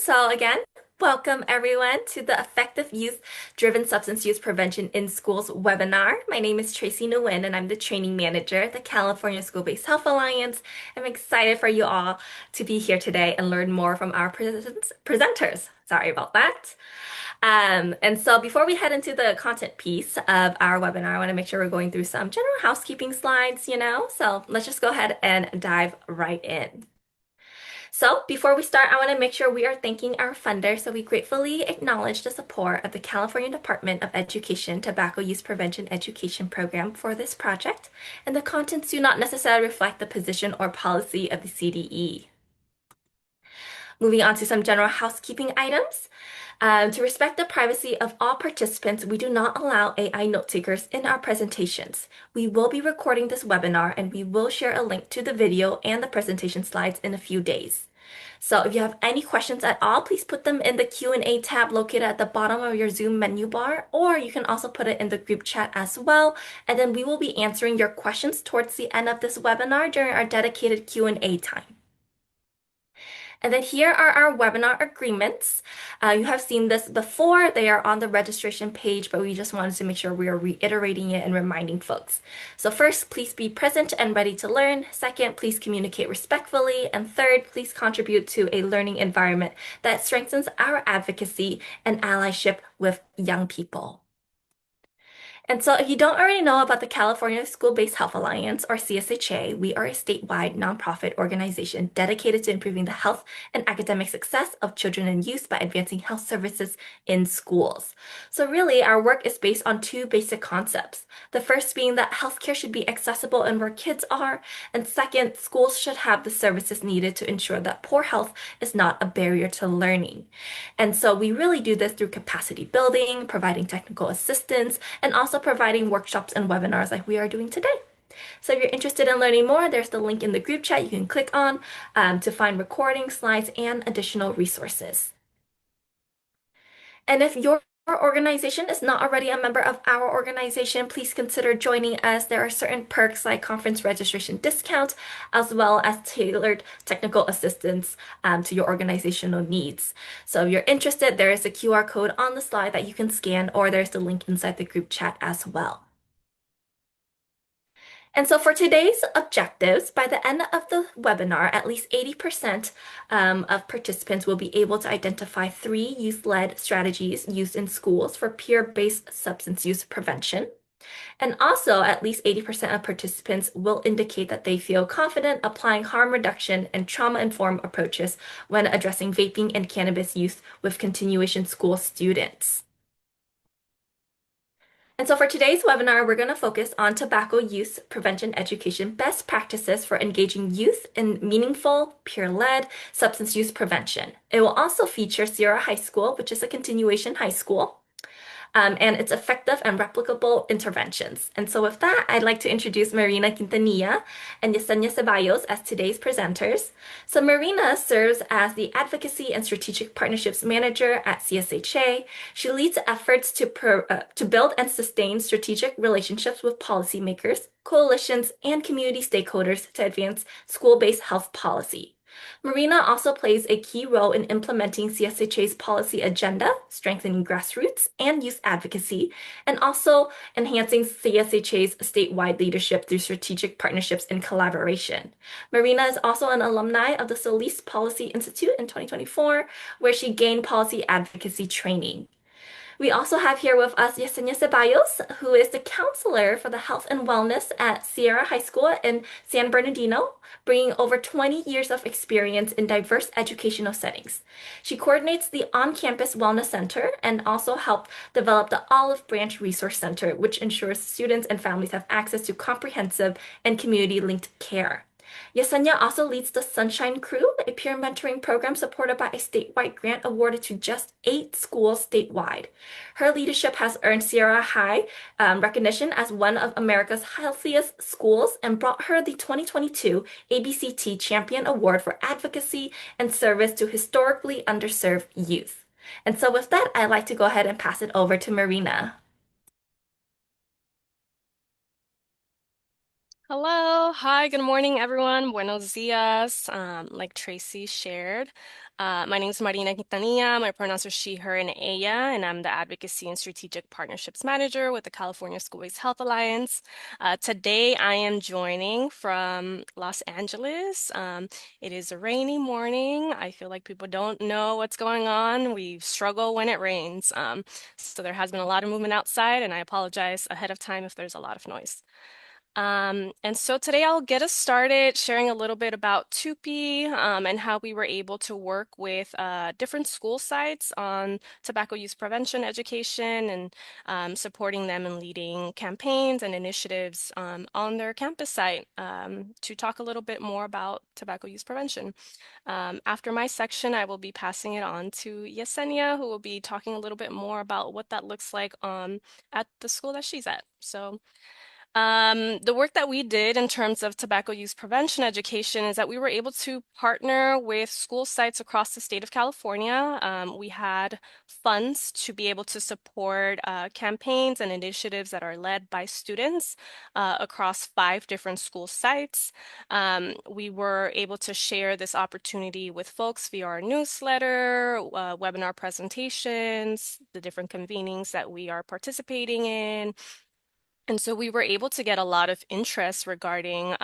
So again, welcome everyone to the Effective Youth-Driven Substance Use Prevention in Schools webinar. My name is Tracy Nguyen and I'm the training manager at the California School-Based Health Alliance. I'm excited for you all to be here today and learn more from our presenters. Sorry about that. And so before we head into the content piece of our webinar, I want to make sure we're going through some general housekeeping slides. So let's just go ahead and dive right in. So before we start, I want to make sure we are thanking our funder. So we gratefully acknowledge the support of the California Department of Education Tobacco Use Prevention Education Program for this project, and the contents do not necessarily reflect the position or policy of the CDE. Moving on to some general housekeeping items. To respect the privacy of all participants, we do not allow AI note takers in our presentations. We will be recording this webinar and we will share a link to the video and the presentation slides in a few days. So if you have any questions at all, please put them in the Q&A tab located at the bottom of your Zoom menu bar, or you can also put it in the group chat as well. And then we will be answering your questions towards the end of this webinar during our dedicated Q&A time. And then here are our webinar agreements. You have seen this before. They are on the registration page, but we just wanted to make sure we are reiterating it and reminding folks. So first, please be present and ready to learn. Second, please communicate respectfully. And third, please contribute to a learning environment that strengthens our advocacy and allyship with young people. And so if you don't already know about the California School-Based Health Alliance, or CSHA, we are a statewide nonprofit organization dedicated to improving the health and academic success of children and youth by advancing health services in schools. So really, our work is based on two basic concepts. The first being that healthcare should be accessible and where kids are, and second, schools should have the services needed to ensure that poor health is not a barrier to learning. And so we really do this through capacity building, providing technical assistance, and also providing workshops and webinars like we are doing today. So if you're interested in learning more, there's the link in the group chat you can click on to find recordings, slides, and additional resources. And if your organization is not already a member of our organization, please consider joining us. There are certain perks like conference registration discounts, as well as tailored technical assistance to your organizational needs. So if you're interested, there is a QR code on the slide that you can scan, or there's the link inside the group chat as well. And so for today's objectives, by the end of the webinar, at least 80% of participants will be able to identify 3 youth-led strategies used in schools for peer-based substance use prevention. And also, at least 80% of participants will indicate that they feel confident applying harm reduction and trauma-informed approaches when addressing vaping and cannabis use with continuation school students. And so for today's webinar, we're going to focus on tobacco use prevention education best practices for engaging youth in meaningful, peer-led substance use prevention. It will also feature Sierra High School, which is a continuation high school, and its effective and replicable interventions. And so with that, I'd like to introduce Marina Quintanilla and Yesenia Ceballos as today's presenters. So Marina serves as the Advocacy and Strategic Partnerships Manager at CSHA. She leads efforts to build and sustain strategic relationships with policymakers, coalitions, and community stakeholders to advance school-based health policy. Marina also plays a key role in implementing CSHA's policy agenda, strengthening grassroots and youth advocacy, and also enhancing CSHA's statewide leadership through strategic partnerships and collaboration. Marina is also an alumni of the Solis Policy Institute in 2024, where she gained policy advocacy training. We also have here with us Yesenia Ceballos, who is the counselor for the health and wellness at Sierra High School in San Bernardino, bringing over 20 years of experience in diverse educational settings. She coordinates the on-campus wellness center and also helped develop the Olive Branch Resource Center, which ensures students and families have access to comprehensive and community-linked care. Yesenia also leads the Sunshine Crew, a peer mentoring program supported by a statewide grant awarded to just 8 schools statewide. Her leadership has earned Sierra High recognition as one of America's healthiest schools and brought her the 2022 ABCT Champion Award for Advocacy and Service to Historically Underserved Youth. And so with that, I'd like to go ahead and pass it over to Marina. Hello, hi, good morning, everyone. Buenos dias. Like Tracy shared, My name is Marina Quintanilla. My pronouns are she, her, and ella, and I'm the Advocacy and Strategic Partnerships Manager with the California School-Based Health Alliance. Today, I am joining from Los Angeles. It is a rainy morning. I feel like people don't know what's going on. We struggle when it rains. So there has been a lot of movement outside, and I apologize ahead of time if there's a lot of noise. And so today I'll get us started sharing a little bit about TUPE and how we were able to work with different school sites on tobacco use prevention education and supporting them in leading campaigns and initiatives on their campus site to talk a little bit more about tobacco use prevention. After my section, I will be passing it on to Yesenia, who will be talking a little bit more about what that looks like at the school that she's at. So. The work that we did in terms of tobacco use prevention education is that we were able to partner with school sites across the state of California. We had funds to be able to support campaigns and initiatives that are led by students across 5 different school sites. We were able to share this opportunity with folks via our newsletter, webinar presentations, the different convenings that we are participating in. And so we were able to get a lot of interest regarding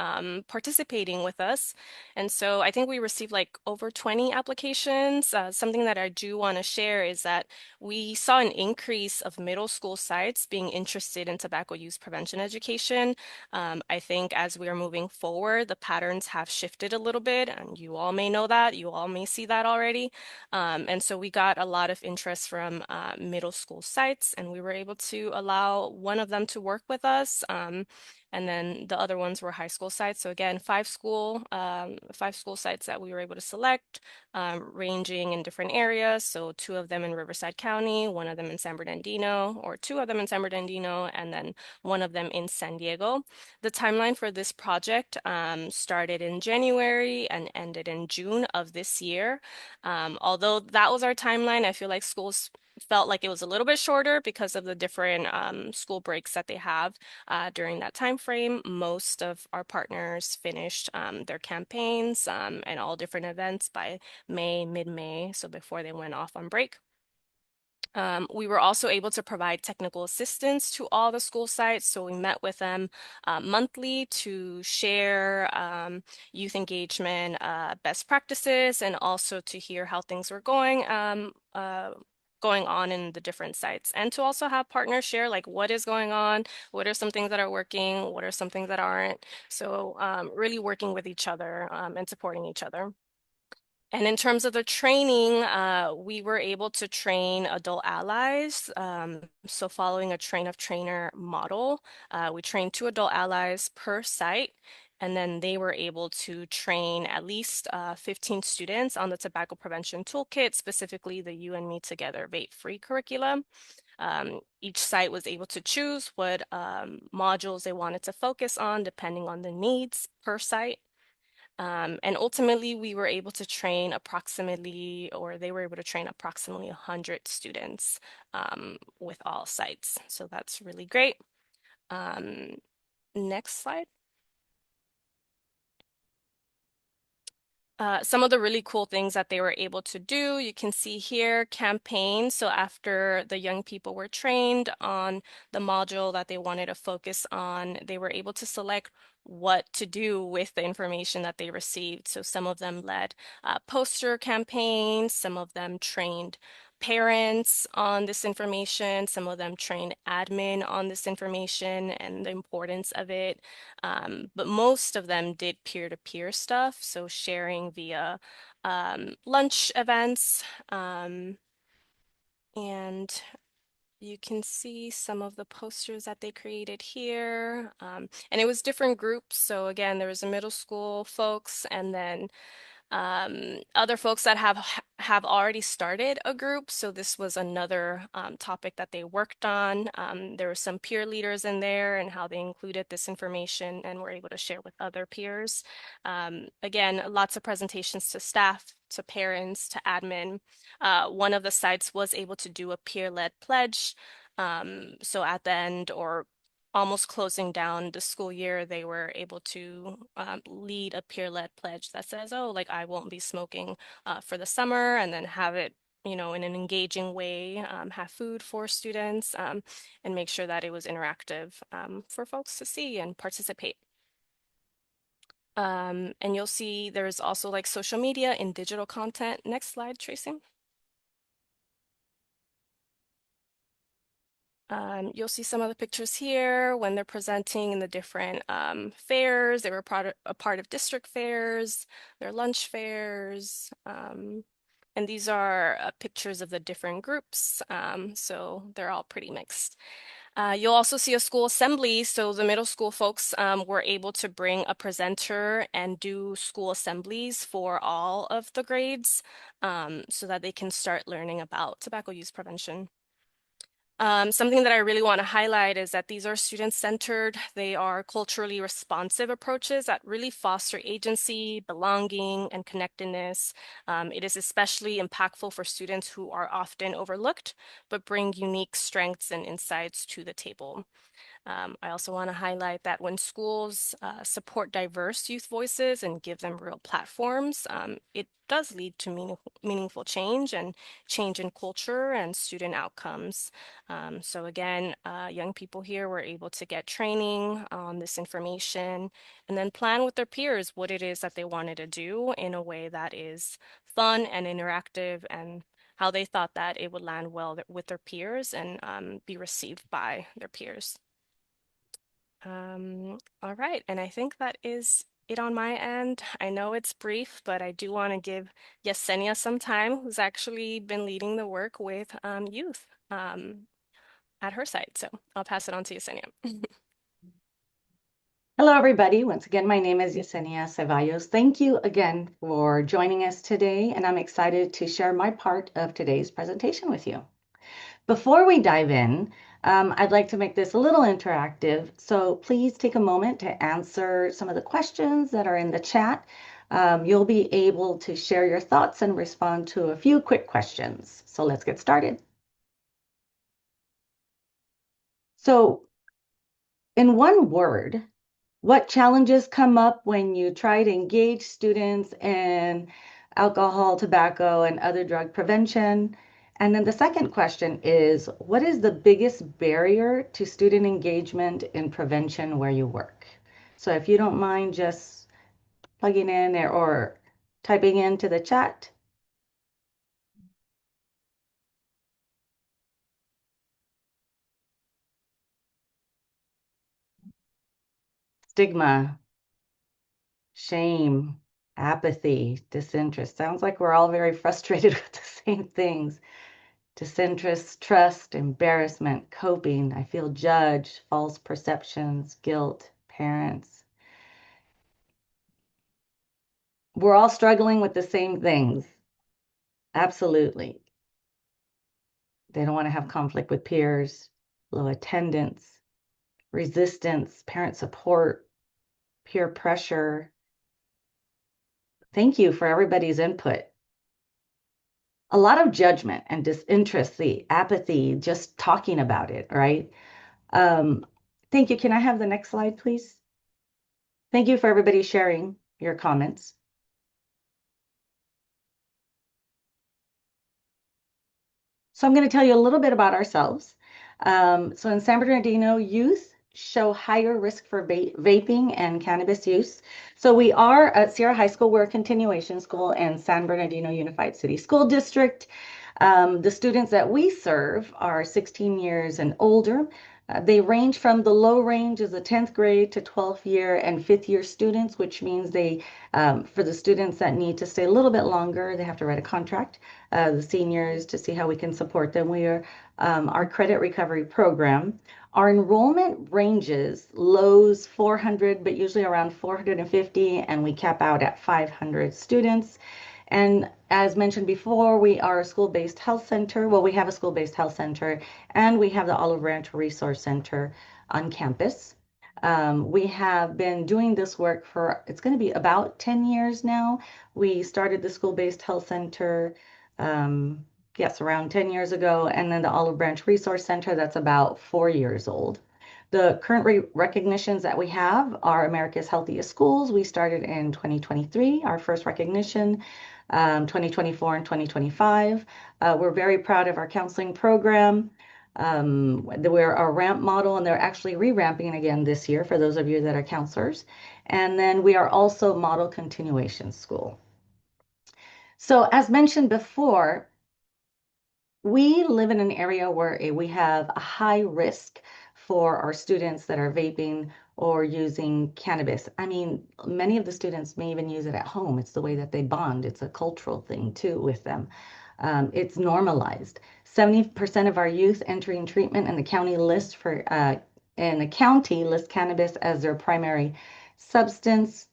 participating with us. And so I think we received like over 20 applications. Something that I do want to share is that we saw an increase of middle school sites being interested in tobacco use prevention education. I think as we are moving forward, the patterns have shifted a little bit, and you all may know that. You all may see that already. And so we got a lot of interest from middle school sites, and we were able to allow one of them to work with us. And then the other ones were high school sites. So again, five school sites that we were able to select, ranging in different areas. So 2 of them in Riverside County, 1 of them in San Bernardino, or 2 of them in San Bernardino, and then 1 of them in San Diego. The timeline for this project started in January and ended in June of this year. Although that was our timeline, I feel like schools felt like it was a little bit shorter because of the different school breaks that they have during that time frame. Most of our partners finished their campaigns and all different events by May, mid-May, so before they went off on break. We were also able to provide technical assistance to all the school sites. So we met with them monthly to share youth engagement best practices and also to hear how things were going on in the different sites, and to also have partners share like what is going on, what are some things that are working, what are some things that aren't. So really working with each other and supporting each other. And in terms of the training, we were able to train adult allies. So following a train of trainer model, we trained 2 adult allies per site, and then they were able to train at least 15 students on the tobacco prevention toolkit, specifically the You and Me Together vape-free curriculum. Each site was able to choose what modules they wanted to focus on depending on the needs per site. And ultimately, we were able to train approximately, or they were able to train approximately 100 students with all sites. So that's really great. Um, Next slide. Some of the really cool things that they were able to do, you can see here, campaigns. So after the young people were trained on the module that they wanted to focus on, they were able to select what to do with the information that they received. So some of them led poster campaigns, some of them trained parents on this information, some of them trained admin on this information and the importance of it. But most of them did peer-to-peer stuff, so sharing via lunch events. And you can see some of the posters that they created here. And it was different groups. So again, there was a middle school folks and then other folks that have already started a group. So this was another topic that they worked on. There were some peer leaders in there and how they included this information and were able to share with other peers. Again, lots of presentations to staff, to parents, to admin. One of the sites was able to do a peer-led pledge. So at the end, or almost closing down the school year, they were able to lead a peer-led pledge that says, oh, like I won't be smoking for the summer, and then have it, in an engaging way, have food for students, and make sure that it was interactive for folks to see and participate. And you'll see there's also like social media and digital content. Next slide, Tracy. You'll see some of the pictures here when they're presenting in the different fairs. They were a part of district fairs, their lunch fairs. And these are pictures of the different groups. So they're all pretty mixed. You'll also see a school assembly. So the middle school folks were able to bring a presenter and do school assemblies for all of the grades so that they can start learning about tobacco use prevention. Something that I really want to highlight is that these are student-centered. They are culturally responsive approaches that really foster agency, belonging, and connectedness. It is especially impactful for students who are often overlooked, but bring unique strengths and insights to the table. I also want to highlight that when schools support diverse youth voices and give them real platforms, it does lead to meaningful change and change in culture and student outcomes. So again, young people here were able to get training on this information and then plan with their peers what it is that they wanted to do in a way that is fun and interactive, and how they thought that it would land well with their peers and be received by their peers. All right, and I think that is it on my end. I know it's brief, but I do want to give Yesenia some time, who's actually been leading the work with youth at her site. So I'll pass it on to Yesenia. Hello, everybody. Once again, my name is Yesenia Ceballos. Thank you again for joining us today, and I'm excited to share my part of today's presentation with you. Before we dive in, I'd like to make this a little interactive, so please take a moment to answer some of the questions that are in the chat. You'll be able to share your thoughts and respond to a few quick questions. So let's get started. So, in one word, what challenges come up when you try to engage students in alcohol, tobacco, and other drug prevention? And then the second question is, what is the biggest barrier to student engagement in prevention where you work? So if you don't mind just plugging in or typing into the chat. Stigma, shame, apathy, disinterest. Sounds like we're all very frustrated with the same things. Disinterest, trust, embarrassment, coping. I feel judged, false perceptions, guilt, parents. We're all struggling with the same things. Absolutely. They don't want to have conflict with peers, low attendance, resistance, parent support, peer pressure. Thank you for everybody's input. A lot of judgment and disinterest, the apathy, just talking about it, right? Thank you. Can I have the next slide, please? Thank you for everybody sharing your comments. So I'm going to tell you a little bit about ourselves. So in San Bernardino, youth show higher risk for vaping and cannabis use. So we are at Sierra High School. We're a continuation school in San Bernardino Unified City School District. The students that we serve are 16 years and older. They range from the low range is the 10th grade to 12th year and 5th year students, which means they, for the students that need to stay a little bit longer, they have to write a contract. The seniors to see how we can support them. We are our credit recovery program. Our enrollment ranges lows 400, but usually around 450, and we cap out at 500 students. And as mentioned before, we are a school-based health center. Well, we have a school-based health center, and we have the Olive Branch Resource Center on campus. We have been doing this work for, it's going to be about 10 years now. We started the school-based health center, yes, around 10 years ago, and then the Olive Branch Resource Center, that's about 4 years old. The current recognitions that we have are America's Healthiest Schools. We started in 2023, our first recognition, 2024 and 2025. We're very proud of our counseling program. We're a ramp model, and they're actually re-ramping again this year for those of you that are counselors. And then we are also model continuation school. So as mentioned before, we live in an area where we have a high risk for our students that are vaping or using cannabis. I mean, many of the students may even use it at home. It's the way that they bond. It's a cultural thing too with them. It's normalized. 70% of our youth entering treatment in the county list cannabis as their primary substance.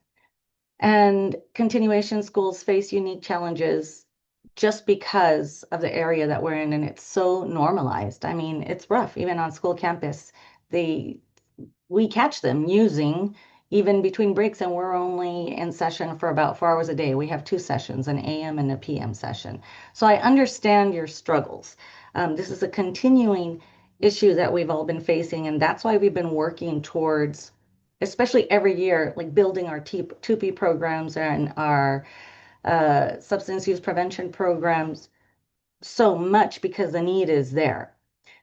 And continuation schools face unique challenges just because of the area that we're in, and it's so normalized. I mean, it's rough. Even on school campus, we catch them using even between breaks, and we're only in session for about 4 hours a day. We have two sessions, an AM and a PM session. So I understand your struggles. This is a continuing issue that we've all been facing, and that's why we've been working towards, especially every year, like building our 2P programs and our substance use prevention programs so much because the need is there.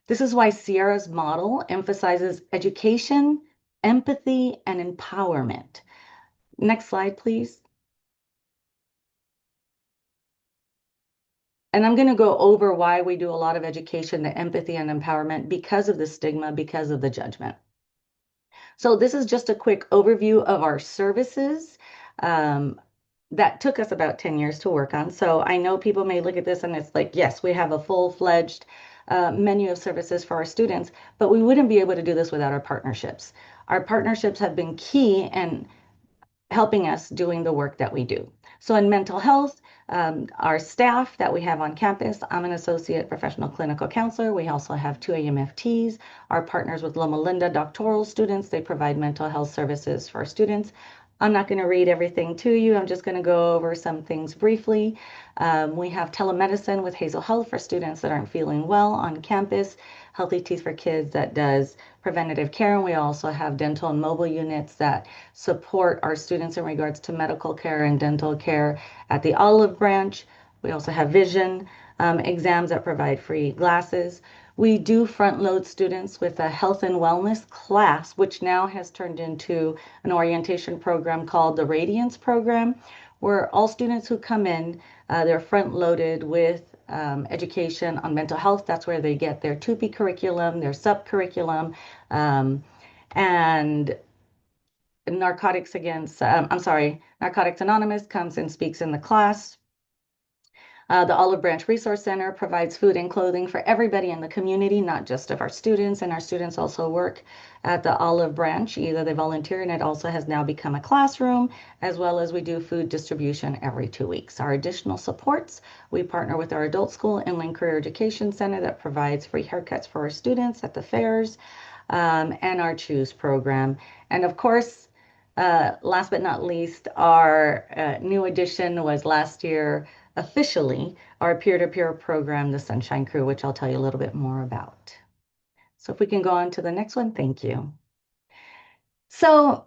This is why Sierra's model emphasizes education, empathy, and empowerment. Next slide, please. And I'm going to go over why we do a lot of education, the empathy and empowerment, because of the stigma, because of the judgment. So this is just a quick overview of our services. That took us about 10 years to work on. So I know people may look at this and it's like, yes, we have a full-fledged menu of services for our students, but we wouldn't be able to do this without our partnerships. Our partnerships have been key in helping us doing the work that we do. So in mental health, our staff that we have on campus, I'm an associate professional clinical counselor. We also have two AMFTs. Our partners with Loma Linda doctoral students, they provide mental health services for our students. I'm not going to read everything to you. I'm just going to go over some things briefly. We have telemedicine with Hazel Health for students that aren't feeling well on campus. Healthy Teeth for Kids that does preventative care. And we also have dental and mobile units that support our students in regards to medical care and dental care at the Olive Branch. We also have vision exams that provide free glasses. We do front load students with a health and wellness class, which now has turned into an orientation program called the Radiance Program, where all students who come in, they're front loaded with education on mental health. That's where they get their 2P curriculum, their sub curriculum, and Narcotics Anonymous comes and speaks in the class. The Olive Branch Resource Center provides food and clothing for everybody in the community, not just of our students. And our students also work at the Olive Branch. Either they volunteer, and it also has now become a classroom, as well as we do food distribution every 2 weeks. Our additional supports, we partner with our adult school, Inland Career Education Center, that provides free haircuts for our students at the fairs, and our Choose program. And of course, last but not least, our new addition was last year, officially, our peer-to-peer program, the Sunshine Crew, which I'll tell you a little bit more about. So if we can go on to the next one, thank you. So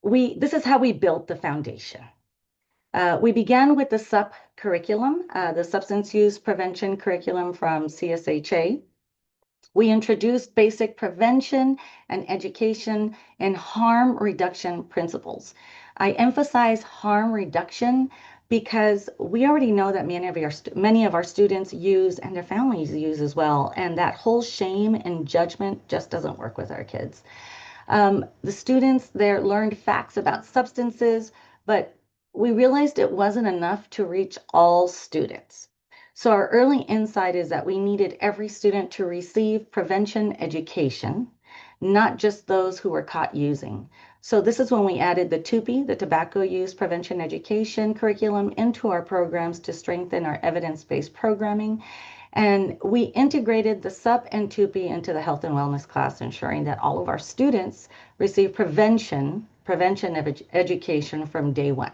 this is how we built the foundation. We began with the SUP curriculum, the Substance Use Prevention Curriculum from CSHA. We introduced basic prevention and education and harm reduction principles. I emphasize harm reduction because we already know that many of our students use and their families use as well. And that whole shame and judgment just doesn't work with our kids. The students there learned facts about substances, but we realized it wasn't enough to reach all students. So our early insight is that we needed every student to receive prevention education, not just those who were caught using. So this is when we added the TUPE, the Tobacco Use Prevention Education curriculum, into our programs to strengthen our evidence-based programming. And we integrated the SUP and TUPE into the health and wellness class, ensuring that all of our students receive prevention education from day one.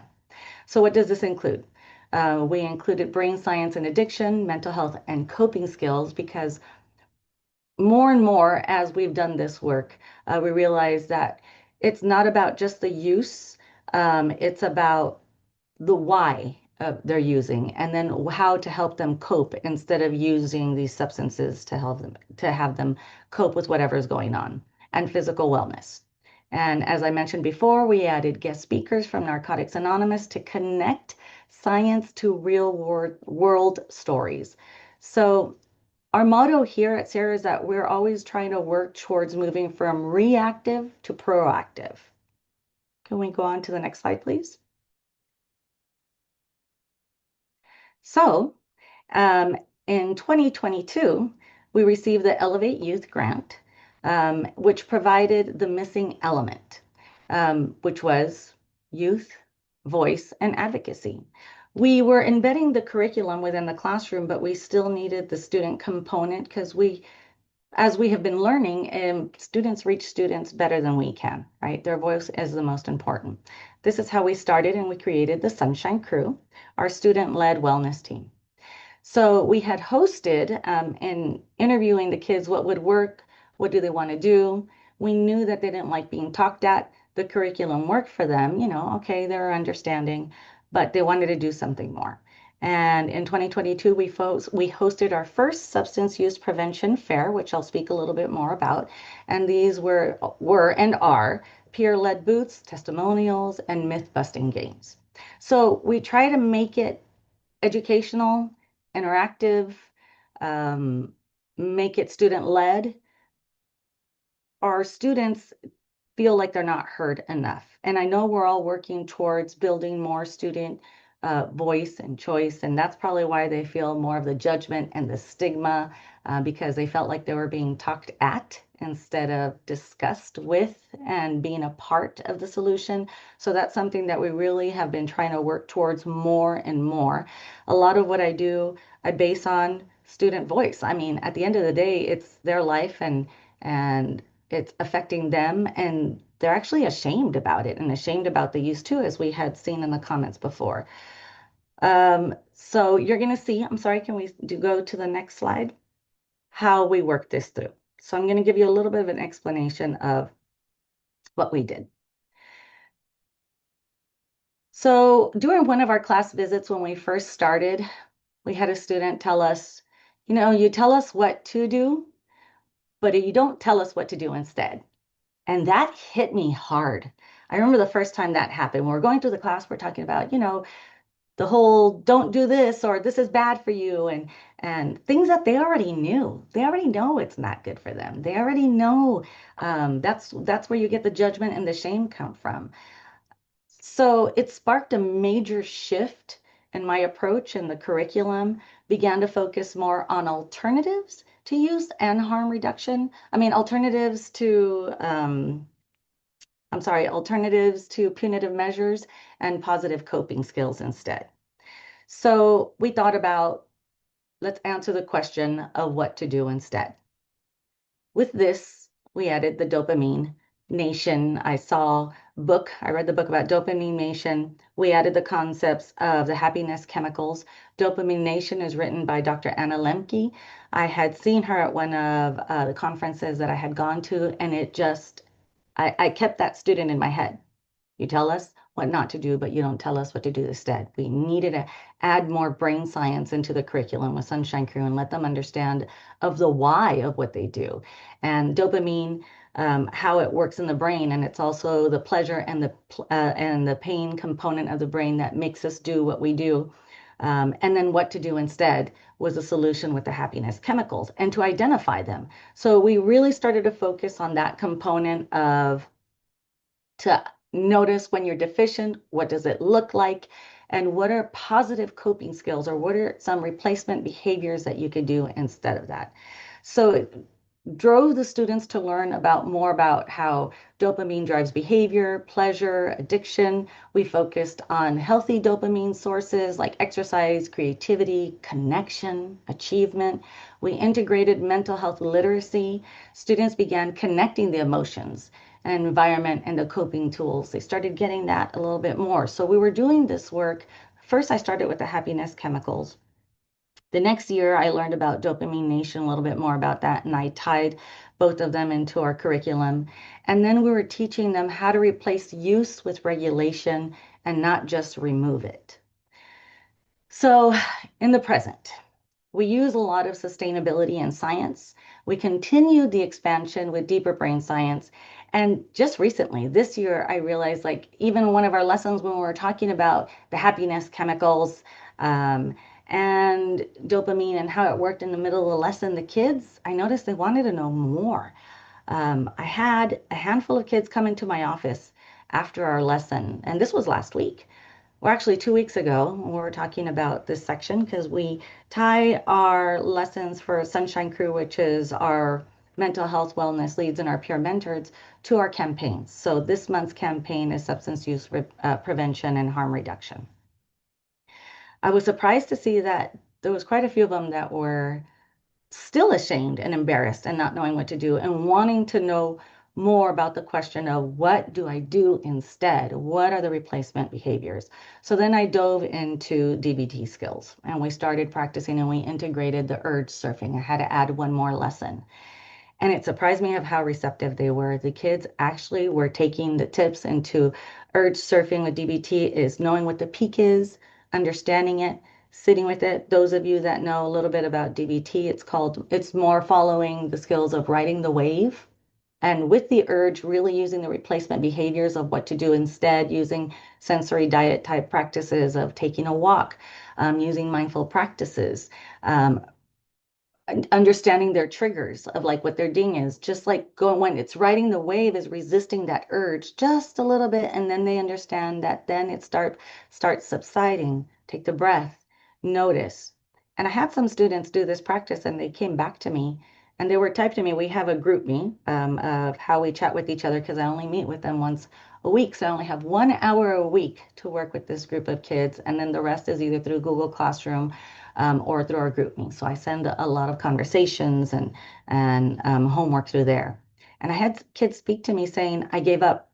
So what does this include? We included brain science and addiction, mental health, and coping skills, because more and more as we've done this work, we realize that it's not about just the use, it's about the why they're using and then how to help them cope instead of using these substances to help them to have them cope with whatever's going on and physical wellness. And as I mentioned before, we added guest speakers from Narcotics Anonymous to connect science to real world stories. So our motto here at Sarah is that we're always trying to work towards moving from reactive to proactive. Can we go on to the next slide, please? So, um, in 2022, we received the Elevate Youth Grant, which provided the missing element, which was youth, voice, and advocacy. We were embedding the curriculum within the classroom, but we still needed the student component because as we have been learning, students reach students better than we can, right? Their voice is the most important. This is how we started, and we created the Sunshine Crew, our student-led wellness team. So we had hosted in interviewing the kids what would work, what do they want to do. We knew that they didn't like being talked at. The curriculum worked for them, okay, they're understanding, but they wanted to do something more. And in 2022, we hosted our first substance use prevention fair, which I'll speak a little bit more about. And these were and are peer-led booths, testimonials, and myth-busting games. So we try to make it educational, interactive, um, make it student-led. Our students feel like they're not heard enough. And I know we're all working towards building more student voice and choice, and that's probably why they feel more of the judgment and the stigma because they felt like they were being talked at instead of discussed with and being a part of the solution. So that's something that we really have been trying to work towards more and more. A lot of what I do, I base on student voice. I mean, at the end of the day, it's their life and it's affecting them, and they're actually ashamed about it and ashamed about the use too, as we had seen in the comments before. So you're going to see, I'm sorry, can we go to the next slide? How we work this through. So I'm going to give you a little bit of an explanation of what we did. So during one of our class visits when we first started, we had a student tell us, you tell us what to do, but you don't tell us what to do instead. And that hit me hard. I remember the first time that happened. When we're going through the class, we're talking about, the whole don't do this or this is bad for you and things that they already knew. They already know it's not good for them. They already know that's where you get the judgment and the shame come from. So it sparked a major shift in my approach, and the curriculum began to focus more on alternatives to use and harm reduction. I mean, alternatives to punitive measures and positive coping skills instead. So we thought about, let's answer the question of what to do instead. With this, we added the dopamine nation. I read the book about dopamine nation. We added the concepts of the happiness chemicals. Dopamine Nation is written by Dr. Anna Lemke. I had seen her at one of the conferences that I had gone to, and I kept that student in my head. You tell us what not to do, but you don't tell us what to do instead. We needed to add more brain science into the curriculum with Sunshine Crew and let them understand of the why of what they do. And dopamine, how it works in the brain, and it's also the pleasure and the pain component of the brain that makes us do what we do. And then what to do instead was a solution with the happiness chemicals and to identify them. So we really started to focus on that component to notice when you're deficient, what does it look like, and what are positive coping skills, or what are some replacement behaviors that you could do instead of that. So it drove the students to learn more about how dopamine drives behavior, pleasure, addiction. We focused on healthy dopamine sources like exercise, creativity, connection, achievement. We integrated mental health literacy. Students began connecting the emotions and environment and the coping tools. They started getting that a little bit more. So we were doing this work. First, I started with the happiness chemicals. The next year, I learned about Dopamine Nation, a little bit more about that, and I tied both of them into our curriculum. And then we were teaching them how to replace use with regulation and not just remove it. So, in the present, we use a lot of sustainability and science. We continued the expansion with deeper brain science. And just recently, this year, I realized like even one of our lessons when we were talking about the happiness chemicals um, and dopamine and how it worked in the middle of the lesson, the kids, I noticed they wanted to know more. I had a handful of kids come into my office after our lesson, and this was last week. Well, actually, 2 weeks ago, we were talking about this section because we tie our lessons for Sunshine Crew, which is our mental health wellness leads and our peer mentors, to our campaigns. So this month's campaign is substance use prevention and harm reduction. I was surprised to see that there was quite a few of them that were still ashamed and embarrassed and not knowing what to do and wanting to know more about the question of what do I do instead? What are the replacement behaviors? So then I dove into DBT skills and we started practicing and we integrated the urge surfing. I had to add one more lesson. And it surprised me of how receptive they were. The kids actually were taking the tips into urge surfing with DBT is knowing what the peak is, understanding it, sitting with it. Those of you that know a little bit about DBT, it's more following the skills of riding the wave. And with the urge, really using the replacement behaviors of what to do instead, using sensory diet type practices of taking a walk, using mindful practices, um, understanding their triggers of like what their ding is, just like going when it's riding the wave is resisting that urge just a little bit, and then they understand that then it starts subsiding. Take the breath, notice. And I had some students do this practice, and they came back to me, and they were typed to me. We have a group me of how we chat with each other because I only meet with them once a week, so I only have 1 hour a week to work with this group of kids, and then the rest is either through Google Classroom or through our group me. So I send a lot of conversations and homework through there. And I had kids speak to me saying, I gave up.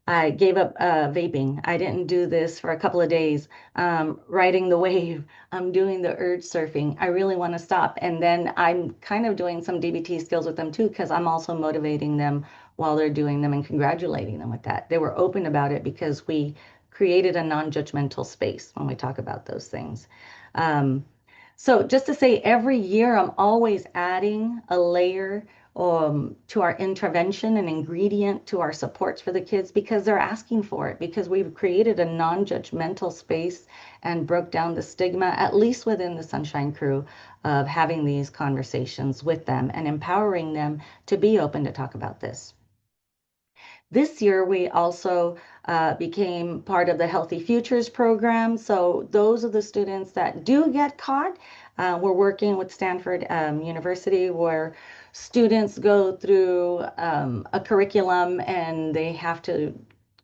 I gave up vaping. I didn't do this for a couple of days. Riding the wave. I'm doing the urge surfing. I really want to stop. And then I'm kind of doing some DBT skills with them too, because I'm also motivating them while they're doing them and congratulating them with that. They were open about it because we created a non-judgmental space when we talk about those things. Um, so just to say, every year I'm always adding a layer to our intervention, an ingredient to our supports for the kids because they're asking for it, because we've created a non-judgmental space and broke down the stigma, at least within the Sunshine Crew, of having these conversations with them and empowering them to be open to talk about this. This year, we also became part of the Healthy Futures program. So those are the students that do get caught. We're working with Stanford University where students go through a curriculum and they have to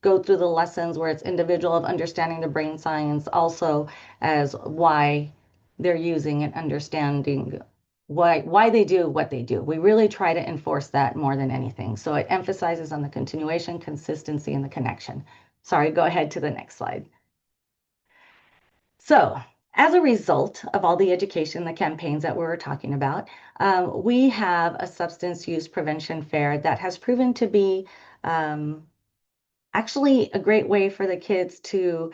go through the lessons where it's individual of understanding the brain science, also as why they're using and understanding why they do what they do. We really try to enforce that more than anything. So it emphasizes on the continuation, consistency, and the connection. Sorry, go ahead to the next slide. So as a result of all the education, the campaigns that we were talking about, we have a substance use prevention fair that has proven to be actually a great way for the kids to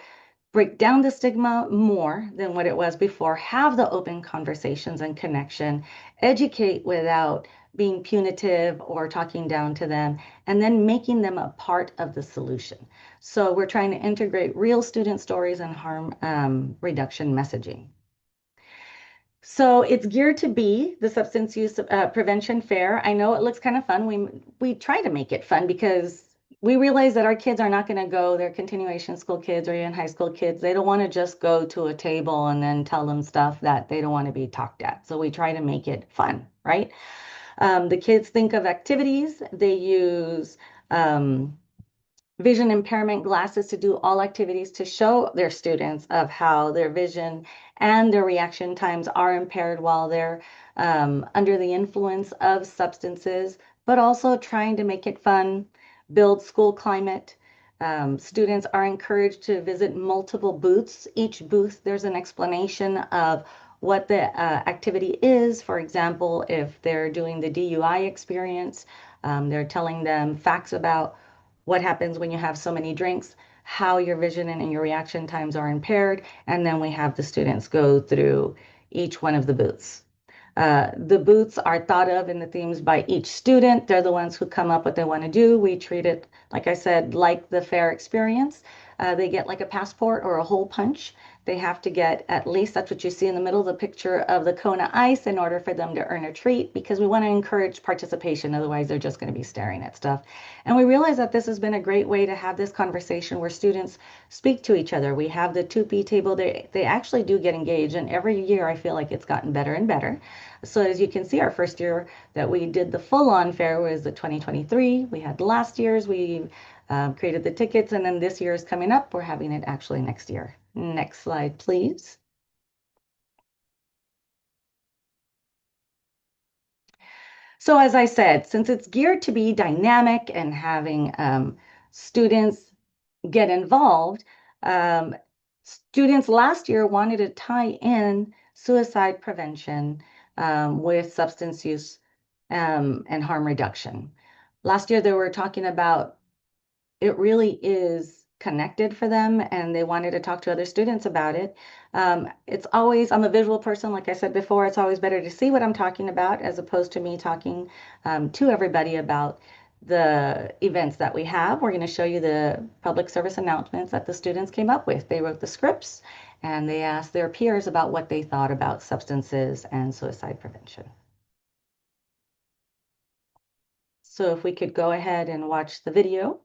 break down the stigma more than what it was before, have the open conversations and connection, educate without being punitive or talking down to them, and then making them a part of the solution. So we're trying to integrate real student stories and harm reduction messaging. So it's geared to be the substance use prevention fair. I know it looks kind of fun. We try to make it fun because we realize that our kids are not going to go, they're continuation school kids or even high school kids. They don't want to just go to a table and then tell them stuff that they don't want to be talked at. So we try to make it fun, right? The kids think of activities. They use vision impairment glasses to do all activities to show their students of how their vision and their reaction times are impaired while they're under the influence of substances, but also trying to make it fun, build school climate. Students are encouraged to visit multiple booths. Each booth, there's an explanation of what the activity is. For example, if they're doing the DUI experience, they're telling them facts about what happens when you have so many drinks, how your vision and your reaction times are impaired, and then we have the students go through each one of the booths. The booths are thought of in the themes by each student. They're the ones who come up what they want to do. We treat it, like I said, like the fair experience. They get like a passport or a hole punch. They have to get at least, that's what you see in the middle, the picture of the Kona ice in order for them to earn a treat, because we want to encourage participation. Otherwise, they're just going to be staring at stuff. And we realize that this has been a great way to have this conversation where students speak to each other. We have the 2P table. They actually do get engaged. And every year, I feel like it's gotten better and better. So as you can see, our first year that we did the full-on fair was the 2023. We had last year's. We created the tickets, and then this year is coming up. We're having it actually next year. Next slide, please. So as I said, since it's geared to be dynamic and having students get involved, students last year wanted to tie in suicide prevention with substance use and harm reduction. Last year, they were talking about it really is connected for them, and they wanted to talk to other students about it. It's always, I'm a visual person, like I said before, it's always better to see what I'm talking about as opposed to me talking to everybody about the events that we have. We're going to show you the public service announcements that the students came up with. They wrote the scripts and they asked their peers about what they thought about substances and suicide prevention. So if we could go ahead and watch the video.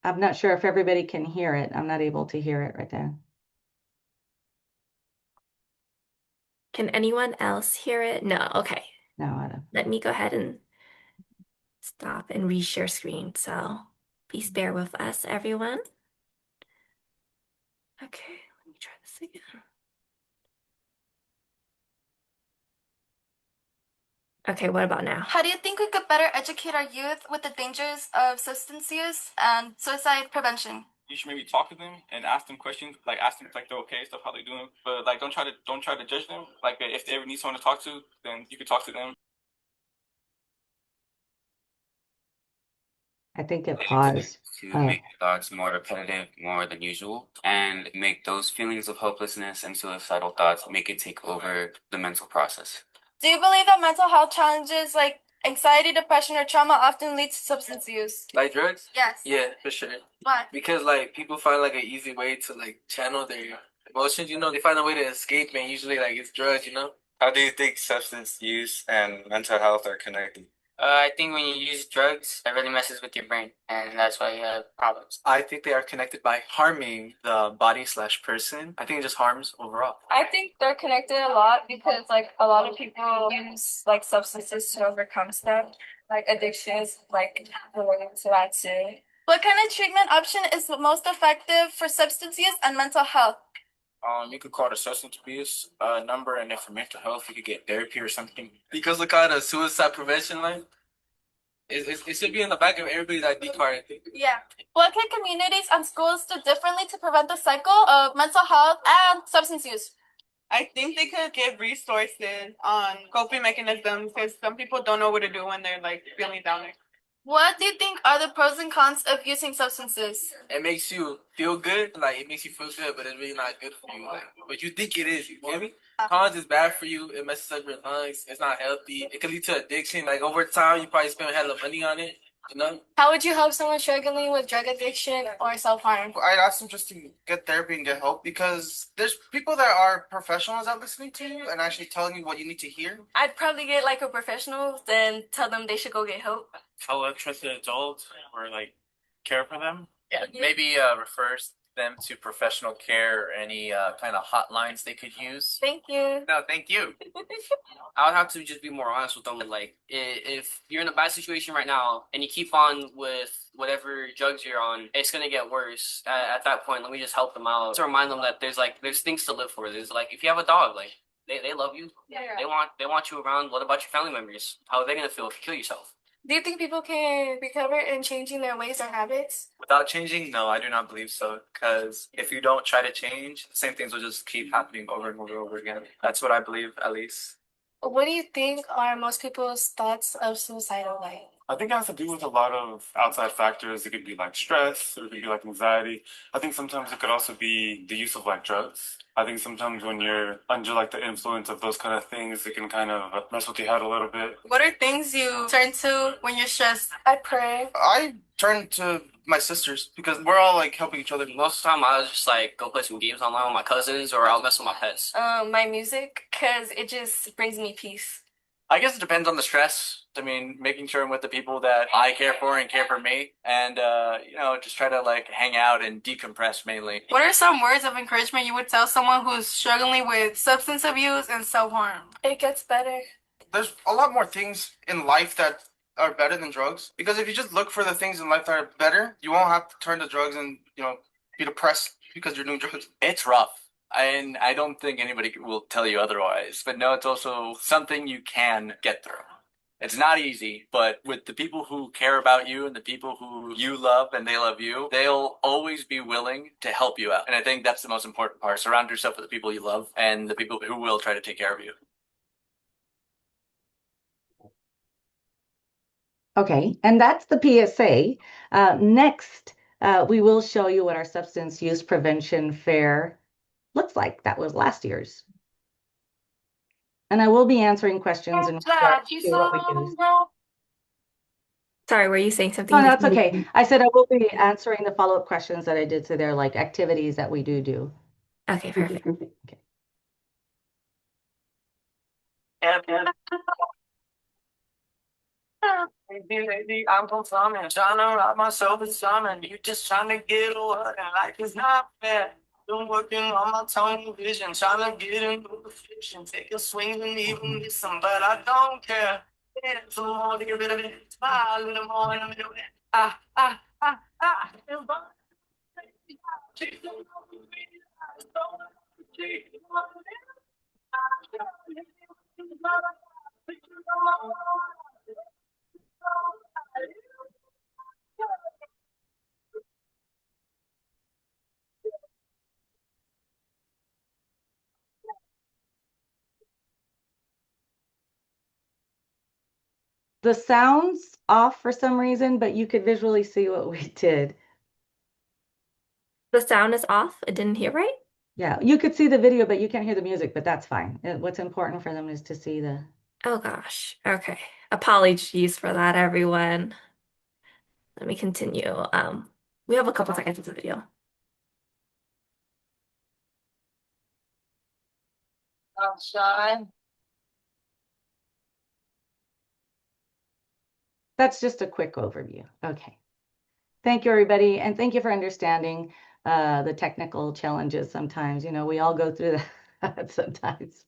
I'm not sure if everybody can hear it. I'm not able to hear it right there. Can anyone else hear it? No. Okay. No, I don't. Let me go ahead and stop and reshare screen. So please bear with us, everyone. Okay, let me try this again. Okay, what about now? How do you think we could better educate our youth with the dangers of substance use and suicide prevention? You should maybe talk to them and ask them questions, like ask them if, like they're okay, stuff, how they doing. But like don't try to judge them. Like if they ever need someone to talk to, then you could talk to them. I think it paused. To make thoughts more repetitive, more than usual, and make those feelings of hopelessness and suicidal thoughts make it take over the mental process. Do you believe that mental health challenges like anxiety, depression, or trauma often lead to substance use? Like drugs? Yes. Yeah, for sure. Why? Because like people find like an easy way to like channel their emotions, you know, they find a way to escape, and usually like it's drugs, you know. How do you think substance use and mental health are connected? I think when you use drugs, it really messes with your brain, and that's why you have problems. I think they are connected by harming the body/person. I think it just harms overall. I think they're connected a lot because like a lot of people use like substances to overcome stuff, like addictions, like related to that too. What kind of treatment option is most effective for substance use and mental health? You could call the substance abuse number, and then for mental health, you could get therapy or something. Because look at the suicide prevention line. It should be in the back of everybody's ID card, I think. Yeah. What can communities and schools do differently to prevent the cycle of mental health and substance use? I think they could give resources on coping mechanisms because some people don't know what to do when they're like feeling down. What do you think are the pros and cons of using substances? It makes you feel good, like it makes you feel good, but it's really not good for you. Like, but you think it is, you get me? Cons is bad for you. It messes up your lungs. It's not healthy. It can lead to addiction. Like over time, you probably spend hella money on it. You know? How would you help someone struggling with drug addiction or self-harm? I'd ask them just to get therapy and get help because there's people that are professionals at listening to you and actually telling you what you need to hear. I'd probably get like a professional, then tell them they should go get help. Tell a trusted adult or like care for them. Yeah, maybe refers them to professional care or any kind of hotlines they could use. Thank you. No, thank you. I would have to just be more honest with them. Like, if you're in a bad situation right now and you keep on with whatever drugs you're on, it's gonna get worse. At that point, let me just help them out to remind them that there's things to live for. There's like if you have a dog, like They love you. Yeah. They want you around. What about your family members? How are they gonna feel if you kill yourself? Do you think people can recover in changing their ways or habits? Without changing, no, I do not believe so. Because if you don't try to change, the same things will just keep happening over and over and over again. That's what I believe, at least. What do you think are most people's thoughts of suicidal life? I think it has to do with a lot of outside factors. It could be like stress, or it could be like anxiety. I think sometimes it could also be the use of like drugs. I think sometimes when you're under like the influence of those kind of things, it can kind of mess with your head a little bit. What are things you turn to when you're stressed? I pray. I turn to my sisters because we're all like helping each other. Most of the time, I was just like go play some games online with my cousins, or I'll mess with my pets. My music, because it just brings me peace. I guess it depends on the stress. I mean, making sure I'm with the people that I care for and care for me, and just try to like hang out and decompress mainly. What are some words of encouragement you would tell someone who's struggling with substance abuse and self-harm? It gets better. There's a lot more things in life that are better than drugs. Because if you just look for the things in life that are better, you won't have to turn to drugs and, be depressed because you're doing drugs. It's rough. And I don't think anybody will tell you otherwise. But no, it's also something you can get through. It's not easy, but with the people who care about you and the people who you love and they love you, they'll always be willing to help you out. And I think that's the most important part. Surround yourself with the people you love and the people who will try to take care of you. Okay, and that's the PSA. Next, we will show you what our substance use prevention fair looks like. That was last year's. And I will be answering questions in regards to what we use. Sorry, were you saying something? No, that's okay. I said I will be answering the follow-up questions that I did to their like activities that we do. Okay, perfect. Okay. Baby, I'm performing, trying to rob myself with something. You just trying to get away, and life is not fair. Been working on my tunnel vision, trying to get into the fiction. Take a swing and even miss some, but I don't care. Yeah, so more to get rid of it. Smile a little more in the middle. Ah, ah, ah, ah. The sound's off for some reason, but you could visually see what we did. The sound is off. I didn't hear right. Yeah, you could see the video, but you can't hear the music, but that's fine. What's important for them is to see the... Oh gosh. Okay. Apologies for that, everyone. Let me continue. We have a couple seconds of the video. Sunshine. That's just a quick overview. Okay. Thank you, everybody. And thank you for understanding the technical challenges sometimes. We all go through that sometimes.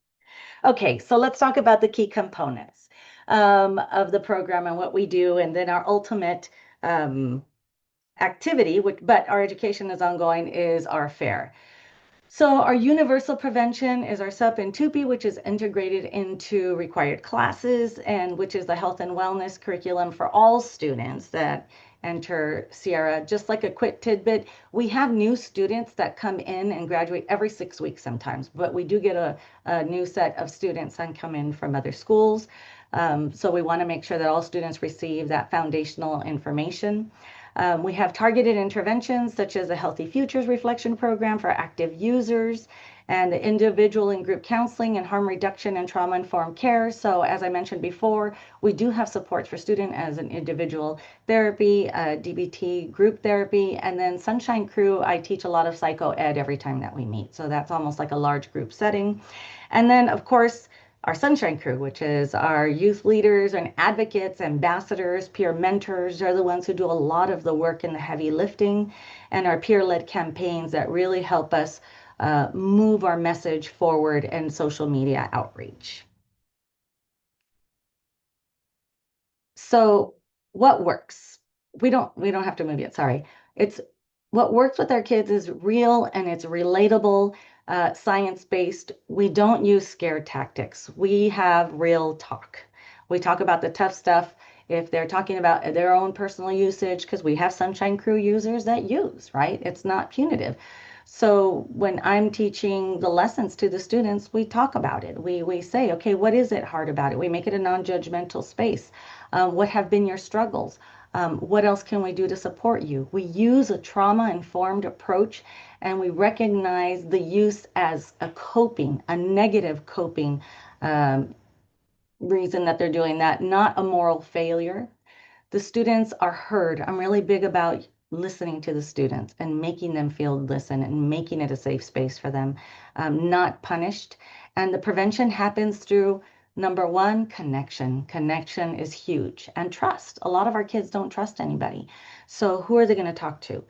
Okay, so let's talk about the key components of the program and what we do, and then our ultimate activity, but our education is ongoing, is our fair. So our universal prevention is our SUP and TUPE, which is integrated into required classes, and which is the health and wellness curriculum for all students that enter Sierra. Just like a quick tidbit, we have new students that come in and graduate every 6 weeks sometimes, but we do get a new set of students that come in from other schools. So we want to make sure that all students receive that foundational information. We have targeted interventions such as the Healthy Futures Reflection Program for active users, and the individual and group counseling and harm reduction and trauma-informed care. So as I mentioned before, we do have supports for student as an individual therapy, DBT group therapy, and then Sunshine Crew, I teach a lot of psycho ed every time that we meet. So that's almost like a large group setting. And then of course, our Sunshine Crew, which is our youth leaders and advocates, ambassadors, peer mentors, are the ones who do a lot of the work in the heavy lifting, and our peer-led campaigns that really help us move our message forward and social media outreach. So what works? We don't have to move yet, sorry. It's what works with our kids is real and it's relatable. science-based. We don't use scare tactics. We have real talk. We talk about the tough stuff. If they're talking about their own personal usage, because we have Sunshine Crew users that use, right? It's not punitive. So when I'm teaching the lessons to the students, we talk about it. We say, okay, what is it hard about it? We make it a non-judgmental space. What have been your struggles? What else can we do to support you? We use a trauma-informed approach, and we recognize the use as a coping, a negative coping reason that they're doing that, not a moral failure. The students are heard. I'm really big about listening to the students and making them feel listened and making it a safe space for them, not punished. And the prevention happens through number one, connection. Connection is huge, and trust. A lot of our kids don't trust anybody. So who are they going to talk to?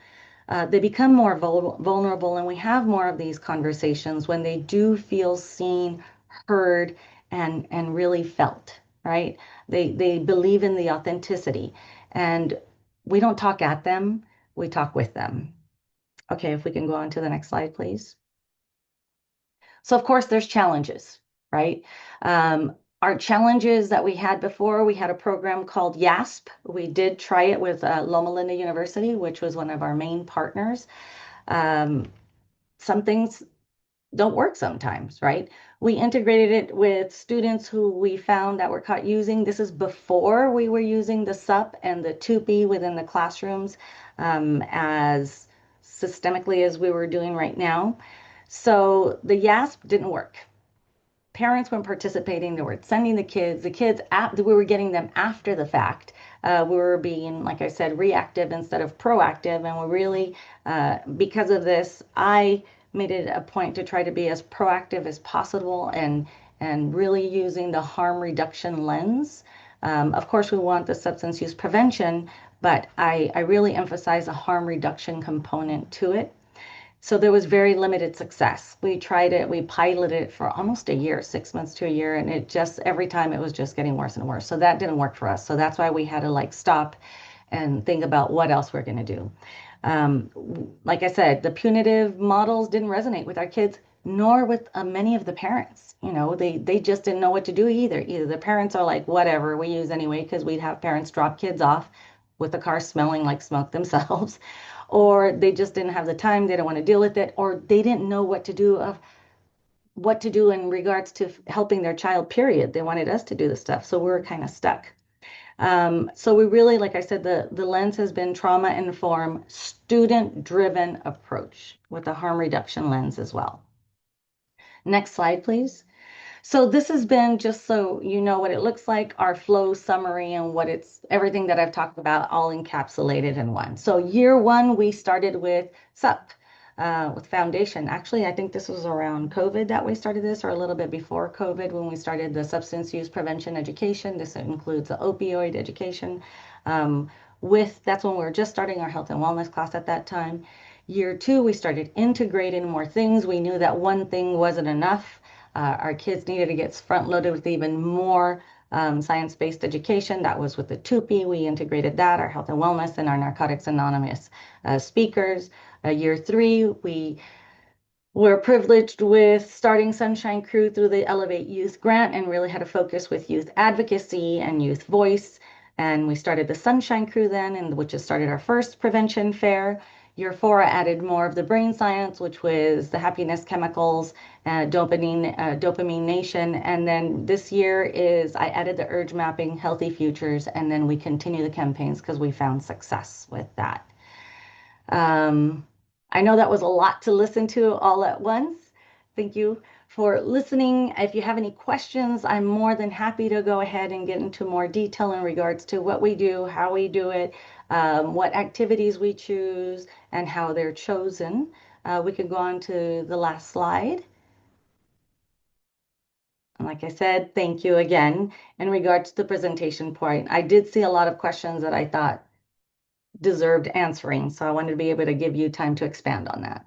They become more vulnerable, and we have more of these conversations when they do feel seen, heard, and really felt, right? They believe in the authenticity, and we don't talk at them, we talk with them. Okay, if we can go on to the next slide, please. So of course there's challenges, right? Our challenges that we had before, we had a program called YASP. We did try it with Loma Linda University, which was one of our main partners. Some things don't work sometimes, right? We integrated it with students who we found that were caught using. This is before we were using the SUP and the TUPE within the classrooms as systemically as we were doing right now. So the YASP didn't work. Parents weren't participating. They were sending the kids, we were getting them after the fact. We were being, like I said, reactive instead of proactive. And we really, because of this, I made it a point to try to be as proactive as possible and really using the harm reduction lens. Of course, we want the substance use prevention, but I really emphasize a harm reduction component to it. So there was very limited success. We tried it, we piloted it for almost a year, 6 months to a year, and it just, every time it was just getting worse and worse. So that didn't work for us. So that's why we had to like stop and think about what else we're going to do. Like I said, the punitive models didn't resonate with our kids, nor with many of the parents. You know, they just didn't know what to do either. Either the parents are like, whatever, we use anyway, because we'd have parents drop kids off with the car smelling like smoke themselves, or they just didn't have the time, they don't want to deal with it, or they didn't know what to do in regards to helping their child, period. They wanted us to do the stuff, so we were kind of stuck. So we really, like I said, the lens has been trauma-informed, student-driven approach with a harm reduction lens as well. Next slide, please. So this has been, just so you know what it looks like, our flow summary and what it's, everything that I've talked about all encapsulated in one. So year one, we started with SUP, with foundation. Actually, I think this was around COVID that we started this, or a little bit before COVID when we started the substance use prevention education. This includes the opioid education. That's when we were just starting our health and wellness class at that time. Year two, we started integrating more things. We knew that one thing wasn't enough. Our kids needed to get front-loaded with even more science-based education. That was with the TUPE. We integrated that, our health and wellness, and our Narcotics Anonymous speakers. Year three, we were privileged with starting Sunshine Crew through the Elevate Youth Grant and really had a focus with youth advocacy and youth voice. And we started the Sunshine Crew then, which has started our first prevention fair. Year four, I added more of the brain science, which was the happiness chemicals, dopamine nation. And then this year I added the urge mapping, healthy futures, and then we continue the campaigns because we found success with that. I know that was a lot to listen to all at once. Thank you for listening. If you have any questions, I'm more than happy to go ahead and get into more detail in regards to what we do, how we do it, what activities we choose, and how they're chosen. We can go on to the last slide. And like I said, thank you again. In regards to the presentation point, I did see a lot of questions that I thought deserved answering, so I wanted to be able to give you time to expand on that.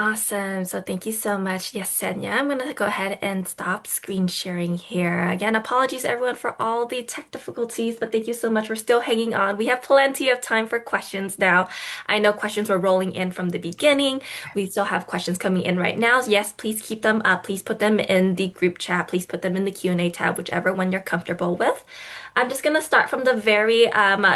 Awesome. So thank you so much, Yesenia. I'm going to go ahead and stop screen sharing here. Again, apologies everyone for all the tech difficulties, but thank you so much for still hanging on. We have plenty of time for questions now. I know questions were rolling in from the beginning. We still have questions coming in right now. Yes, please keep them up. Please put them in the group chat. Please put them in the Q&A tab, whichever one you're comfortable with. I'm just going to start from the very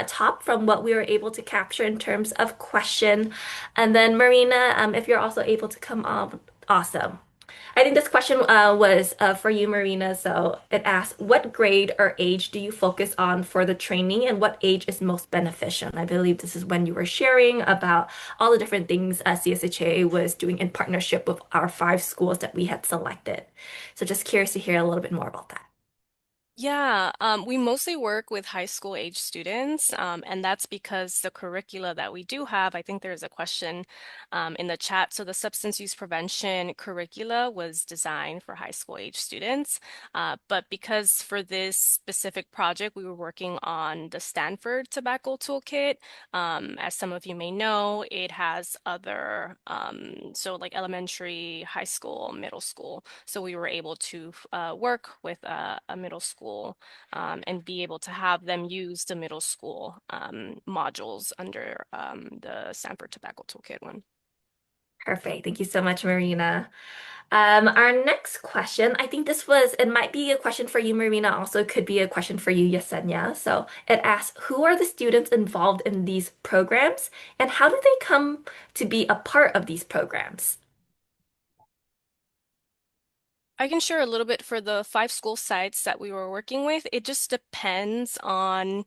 top from what we were able to capture in terms of question. And then Marina, if you're also able to come on, awesome. I think this question was for you, Marina. So it asks, what grade or age do you focus on for the training and what age is most beneficial? And I believe this is when you were sharing about all the different things CSHA was doing in partnership with our 5 schools that we had selected. So just curious to hear a little bit more about that. Yeah, we mostly work with high school age students, and that's because the curricula that we do have, I think there's a question in the chat. So the substance use prevention curricula was designed for high school age students, but because for this specific project, we were working on the Stanford Tobacco Toolkit. As some of you may know, it has other, so like elementary, high school, middle school. So we were able to work with a middle school and be able to have them use the middle school modules under the Stanford Tobacco Toolkit one. Perfect. Thank you so much, Marina. Our next question, I think it might be a question for you, Marina, also could be a question for you, Yesenia. So it asks, who are the students involved in these programs and how do they come to be a part of these programs? I can share a little bit for the 5 school sites that we were working with. It just depends on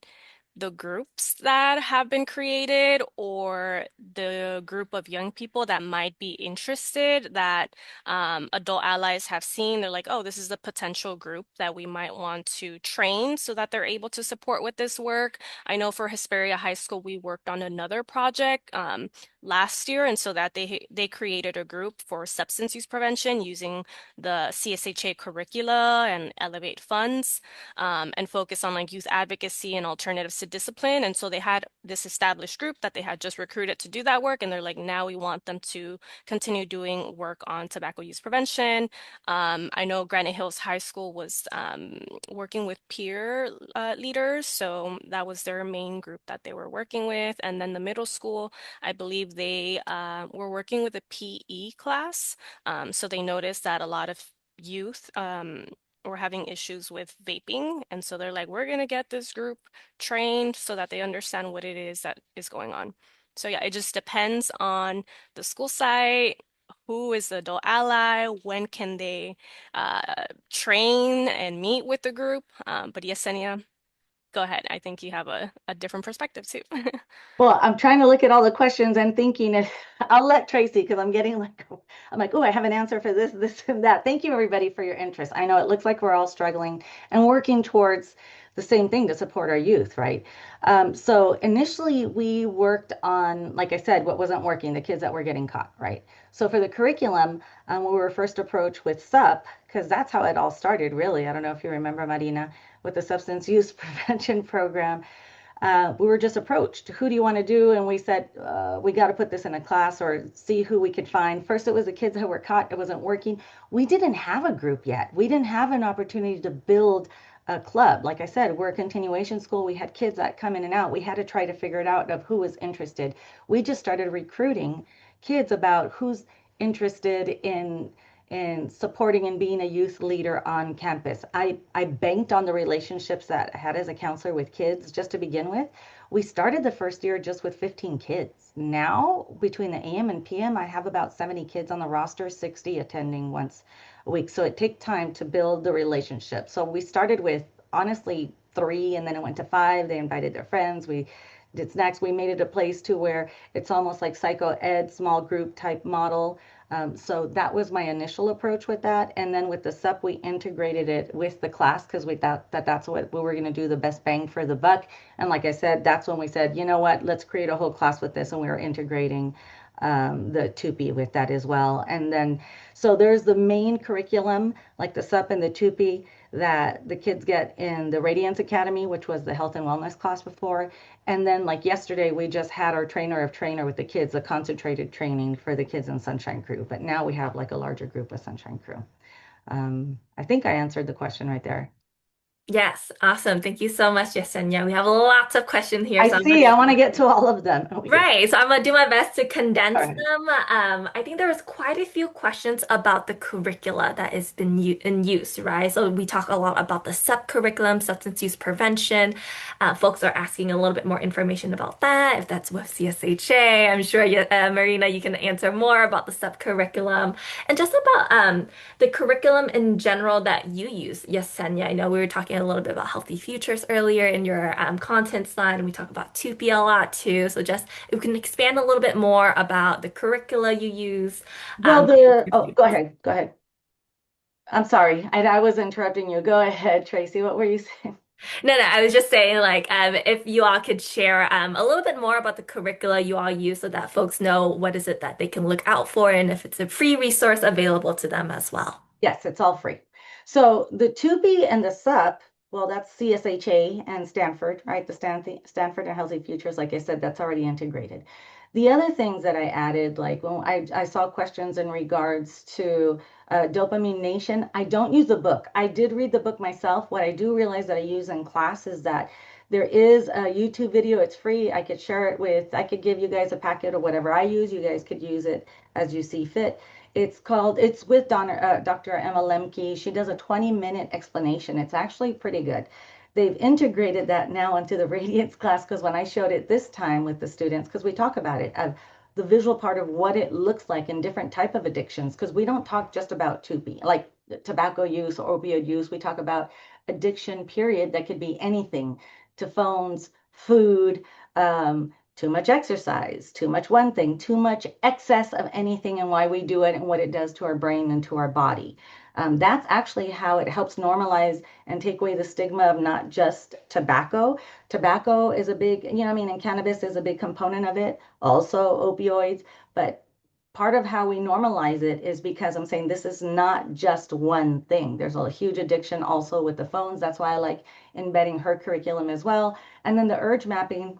the groups that have been created or the group of young people that might be interested that adult allies have seen. They're like, oh, this is a potential group that we might want to train so that they're able to support with this work. I know for Hesperia High School, we worked on another project last year, and so that they created a group for substance use prevention using the CSHA curricula and Elevate funds and focus on like youth advocacy and alternatives to discipline. And so they had this established group that they had just recruited to do that work. And they're like, now we want them to continue doing work on tobacco use prevention. I know Granite Hills High School was working with peer leaders. So that was their main group that they were working with. And then the middle school, I believe they were working with a PE class. So they noticed that a lot of youth were having issues with vaping. And so they're like, we're going to get this group trained so that they understand what it is that is going on. So yeah, it just depends on the school site, who is the adult ally, when can they train and meet with the group. But Yesenia, go ahead. I think you have a different perspective too. Well, I'm trying to look at all the questions and thinking if I'll let Tracy because I'm like, oh, I have an answer for this, this, and that. Thank you, everybody, for your interest. I know it looks like we're all struggling and working towards the same thing to support our youth, right? So initially we worked on, like I said, what wasn't working, the kids that were getting caught, right? So for the curriculum, we were first approached with SUP because that's how it all started, really. I don't know if you remember, Marina, with the substance use prevention program. We were just approached. Who do you want to do? And we said, we got to put this in a class or see who we could find. First, it was the kids that were caught. It wasn't working. We didn't have a group yet. We didn't have an opportunity to build a club. Like I said, we're a continuation school. We had kids that come in and out. We had to try to figure it out of who was interested. We just started recruiting kids about who's interested in supporting and being a youth leader on campus. I banked on the relationships that I had as a counselor with kids just to begin with. We started the first year just with 15 kids. Now, between the AM and PM, I have about 70 kids on the roster, 60 attending once a week. So it takes time to build the relationship. So we started with honestly 3 and then it went to 5. They invited their friends. We did snacks. We made it a place to where it's almost like psycho ed, small group type model. So that was my initial approach with that. And then with the SUP, we integrated it with the class because we thought that that's what we were going to do the best bang for the buck. And like I said, that's when we said, you know what, let's create a whole class with this. And we were integrating the TUPE with that as well. And then, so there's the main curriculum, like the SUP and the TUPE that the kids get in the Radiance Academy, which was the health and wellness class before. And then like yesterday, we just had our trainer of trainer with the kids, a concentrated training for the kids in Sunshine Crew. But now we have like a larger group of Sunshine Crew. I think I answered the question right there. Yes, awesome. Thank you so much, Yesenia. We have lots of questions here, I so I'm see. I want to get to all of them. right, so I'm gonna do my best to All condense right. them. I think there was quite a few questions about the curricula that has been in use, right? So we talk a lot about the SUP curriculum, substance use prevention. Folks are asking a little bit more information about that, if that's with CSHA. I'm sure, Marina, you can answer more about the SUP curriculum and just about the curriculum in general that you use. Yesenia, I know we were talking a little bit about healthy futures earlier in your content slide, and we talk about 2P a lot too. So just if we can expand a little bit more about the curricula you use. Well, go ahead. Go ahead. I'm sorry. I was interrupting you. Go ahead, Tracy. What were you saying? No, I was just saying, like, if you all could share a little bit more about the curricula you all use so that folks know what is it that they can look out for and if it's a free resource available to them as well. Yes, it's all free. So the 2B and the SUP, well, that's CSHA and Stanford, right? The Stanford and Healthy Futures, like I said, that's already integrated. The other things that I added, like when I saw questions in regards to Dopamine Nation, I don't use the book. I did read the book myself. What I do realize that I use in class is that there is a YouTube video. It's free. I could share it with, I could give you guys a packet or whatever I use. You guys could use it as you see fit. It's with Dr. Emma Lemke. She does a 20-minute explanation. It's actually pretty good. They've integrated that now into the Radiance class because when I showed it this time with the students, because we talk about it, the visual part of what it looks like in different type of addictions, because we don't talk just about 2B, like tobacco use or opioid use. We talk about addiction, period, that could be anything to phones, food, too much exercise, too much one thing, too much excess of anything and why we do it and what it does to our brain and to our body. That's actually how it helps normalize and take away the stigma of not just tobacco. Tobacco is a big, and cannabis is a big component of it, also opioids, but part of how we normalize it is because I'm saying this is not just one thing. There's a huge addiction also with the phones. That's why I like embedding her curriculum as well. And then the urge mapping,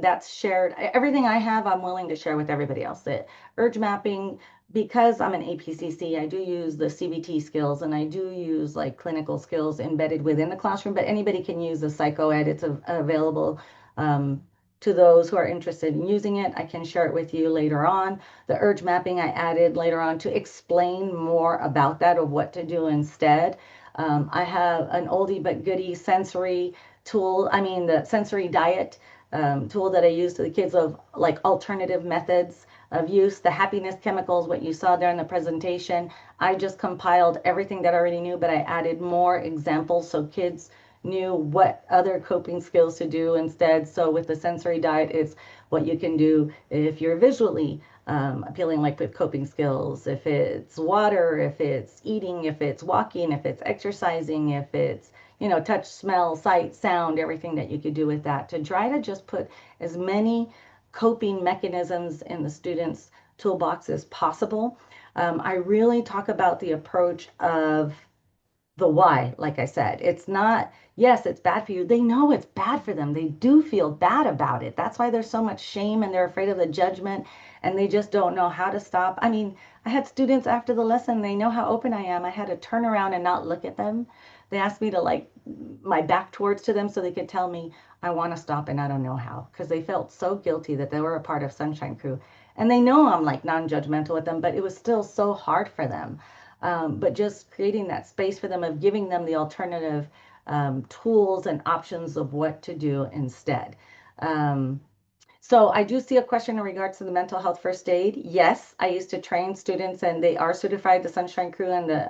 that's shared. Everything I have, I'm willing to share with everybody else. The urge mapping, because I'm an APCC, I do use the CBT skills and I do use like clinical skills embedded within the classroom, but anybody can use the psychoed. It's available to those who are interested in using it. I can share it with you later on. The urge mapping I added later on to explain more about that, of what to do instead. I have an oldie but goodie sensory tool, the sensory diet tool that I use to the kids of like alternative methods of use. The happiness chemicals, what you saw there in the presentation, I just compiled everything that I already knew, but I added more examples so kids knew what other coping skills to do instead. So with the sensory diet, it's what you can do if you're visually appealing, like with coping skills, if it's water, if it's eating, if it's walking, if it's exercising, if it's touch, smell, sight, sound, everything that you could do with that, to try to just put as many coping mechanisms in the students' toolbox as possible. I really talk about the approach of the why. Like I said, it's not, yes, it's bad for you. They know it's bad for them. They do feel bad about it. That's why there's so much shame and they're afraid of the judgment and they just don't know how to stop. I had students after the lesson, they know how open I am. I had to turn around and not look at them. They asked me to like my back towards to them so they could tell me I want to stop and I don't know how, because they felt so guilty that they were a part of Sunshine Crew. And they know I'm like non-judgmental with them, but it was still so hard for them. But just creating that space for them, of giving them the alternative tools and options of what to do instead. So I do see a question in regards to the mental health first aid. Yes, I used to train students and they are certified, the Sunshine Crew and the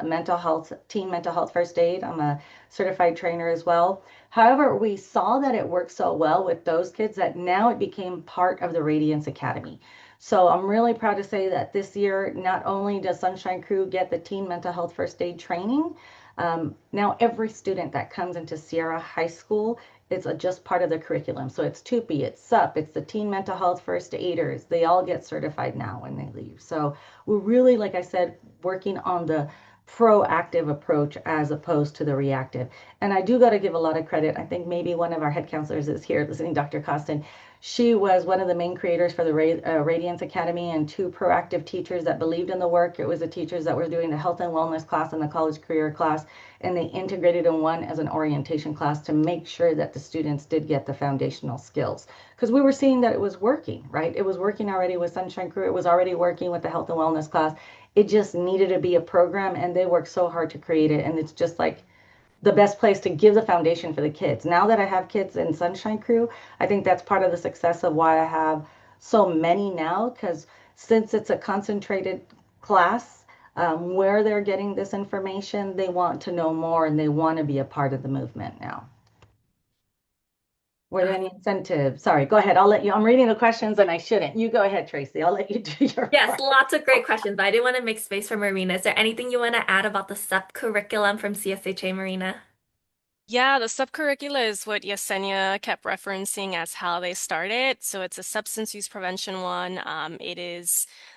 teen mental health first aid. I'm a certified trainer as well. However, we saw that it worked so well with those kids that now it became part of the Radiance Academy. So I'm really proud to say that this year, not only does Sunshine Crew get the teen mental health first aid training, now every student that comes into Sierra High School It's just part of the curriculum. So it's TUPE, it's SUP, it's the Teen Mental Health First Aiders. They all get certified now when they leave. So we're really, like I said, working on the proactive approach as opposed to the reactive. And I do got to give a lot of credit. I think maybe one of our head counselors is here listening, Dr. Costin. She was one of the main creators for the Radiance Academy and two proactive teachers that believed in the work. It was the teachers that were doing the health and wellness class and the college career class, and they integrated in one as an orientation class to make sure that the students did get the foundational skills. Because we were seeing that it was working, right? It was working already with Sunshine Crew. It was already working with the health and wellness class. It just needed to be a program, and they worked so hard to create it. And it's just like the best place to give the foundation for the kids. Now that I have kids in Sunshine Crew, I think that's part of the success of why I have so many now, because since it's a concentrated class, where they're getting this information, they want to know more and they want to be a part of the movement now. Were there any incentives? Sorry, go ahead. I'll let you. I'm reading the questions and I shouldn't. You go ahead, Tracy. I'll let you do your Yes, part. lots of great questions, but I do want to make space for Marina. Is there anything you want to add about the sub curriculum from CSHA, Marina? Yeah, the subcurricula is what Yesenia kept referencing as how they started. So it's a substance use prevention one.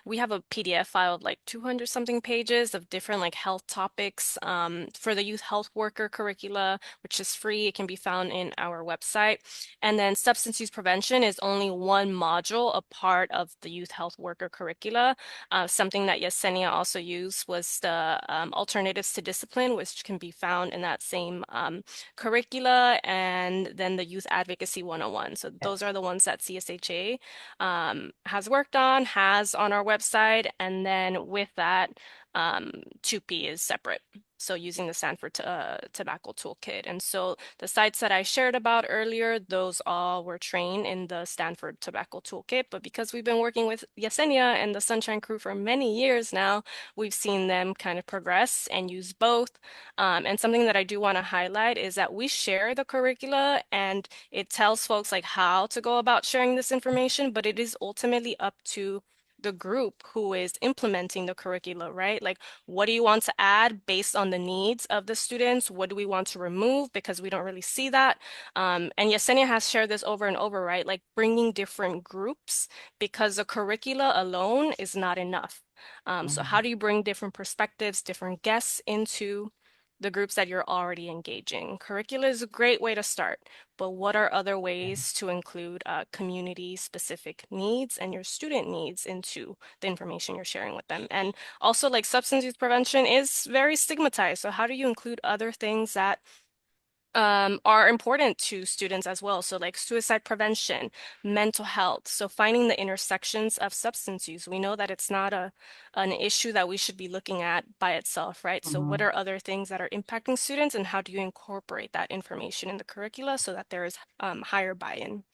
We have a PDF file of like 200 something pages of different like health topics for the youth health worker curricula, which is free. It can be found in our website. And then substance use prevention is only one module, a part of the youth health worker curricula. Something that Yesenia also used was the alternatives to discipline, which can be found in that same curricula, and then the Youth Advocacy 101. So those are the ones that CSHA has worked on, has on our website, and then with that, 2P is separate. So using the Stanford Tobacco Toolkit. And so the sites that I shared about earlier, those all were trained in the Stanford Tobacco Toolkit. But because we've been working with Yesenia and the Sunshine Crew for many years now, we've seen them kind of progress and use both. And something that I do want to highlight is that we share the curricula and it tells folks like how to go about sharing this information, but it is ultimately up to the group who is implementing the curricula, right? Like, what do you want to add based on the needs of the students? What do we want to remove because we don't really see that? And Yesenia has shared this over and over, right? Like bringing different groups because the curricula alone is not enough. So how do you bring different perspectives, different guests into the groups that you're already engaging? Curricula is a great way to start, but what are other ways to include community-specific needs and your student needs into the information you're sharing with them? And also, like substance use prevention is very stigmatized. So how do you include other things that are important to students as well? So like suicide prevention, mental health. So finding the intersections of substance use. We know that it's not an issue that we should be looking at by itself, right? So what are other things that are impacting students and how do you incorporate that information in the curricula so that there is higher buy-in?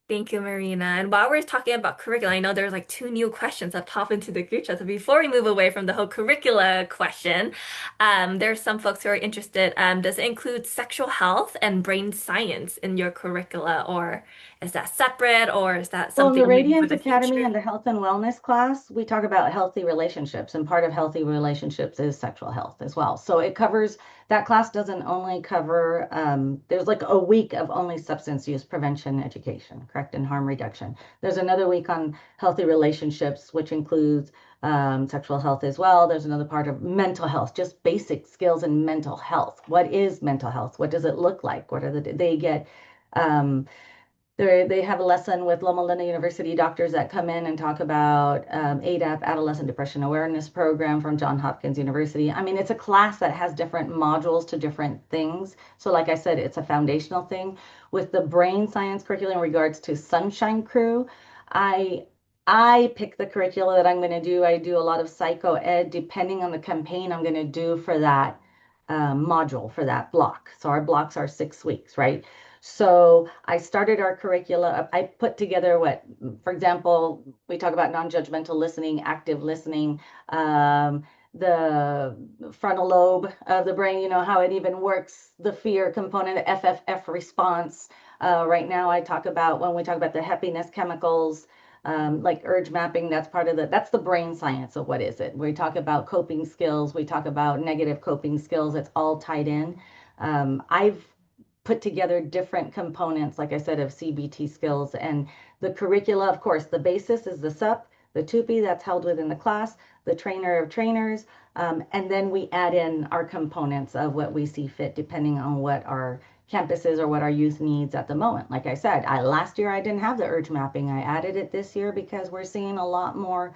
Thank you, Marina. And while we're talking about curricula, I know there's like two new questions that pop into the group chat. So before we move away from the whole curricula question, there's some folks who are interested. Does it include sexual health and brain science in your curricula, or is that separate, or is that Well, in the something maybe for Radiance the Academy future? and the health and wellness class, we talk about healthy relationships, and part of healthy relationships is sexual health as well. So it covers, that class doesn't only cover, there's like a week of only substance use prevention education, correct, and harm reduction. There's another week on healthy relationships, which includes sexual health as well. There's another part of mental health, just basic skills in mental health. What is mental health? What does it look like? What are they get? Um, they have a lesson with Loma Linda University doctors that come in and talk about ADAP, Adolescent Depression Awareness Program from Johns Hopkins University. I mean, it's a class that has different modules to different things. So like I said, it's a foundational thing. With the brain science curriculum in regards to Sunshine Crew, I I pick the curricula that I'm going to do. I do a lot of psycho ed depending on the campaign I'm going to do for that module, for that block. So our blocks are 6 weeks, right? So I started our curricula. I put together what, for example, we talk about non-judgmental listening, active listening, the frontal lobe of the brain, you know, how it even works, the fear component, the FFF response. Right now, I talk about, when we talk about the happiness chemicals, like urge mapping, that's part of that's the brain science of what is it. We talk about coping skills, we talk about negative coping skills, it's all tied in. I've put together different components, like I said, of CBT skills. And the curricula, of course, the basis is the SUP, the TUPE that's held within the class, the trainer of trainers, and then we add in our components of what we see fit depending on what our campus is or what our youth needs at the moment. Like I said, last year I didn't have the urge mapping. I added it this year because we're seeing a lot more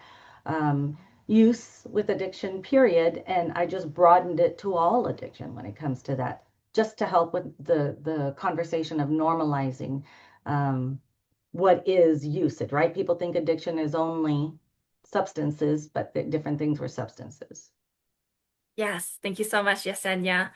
use with addiction, period, and I just broadened it to all addiction when it comes to that, just to help with the conversation of normalizing what is usage, right? People think addiction is only substances, but different things were substances. Yes, thank you so much, Yesenia.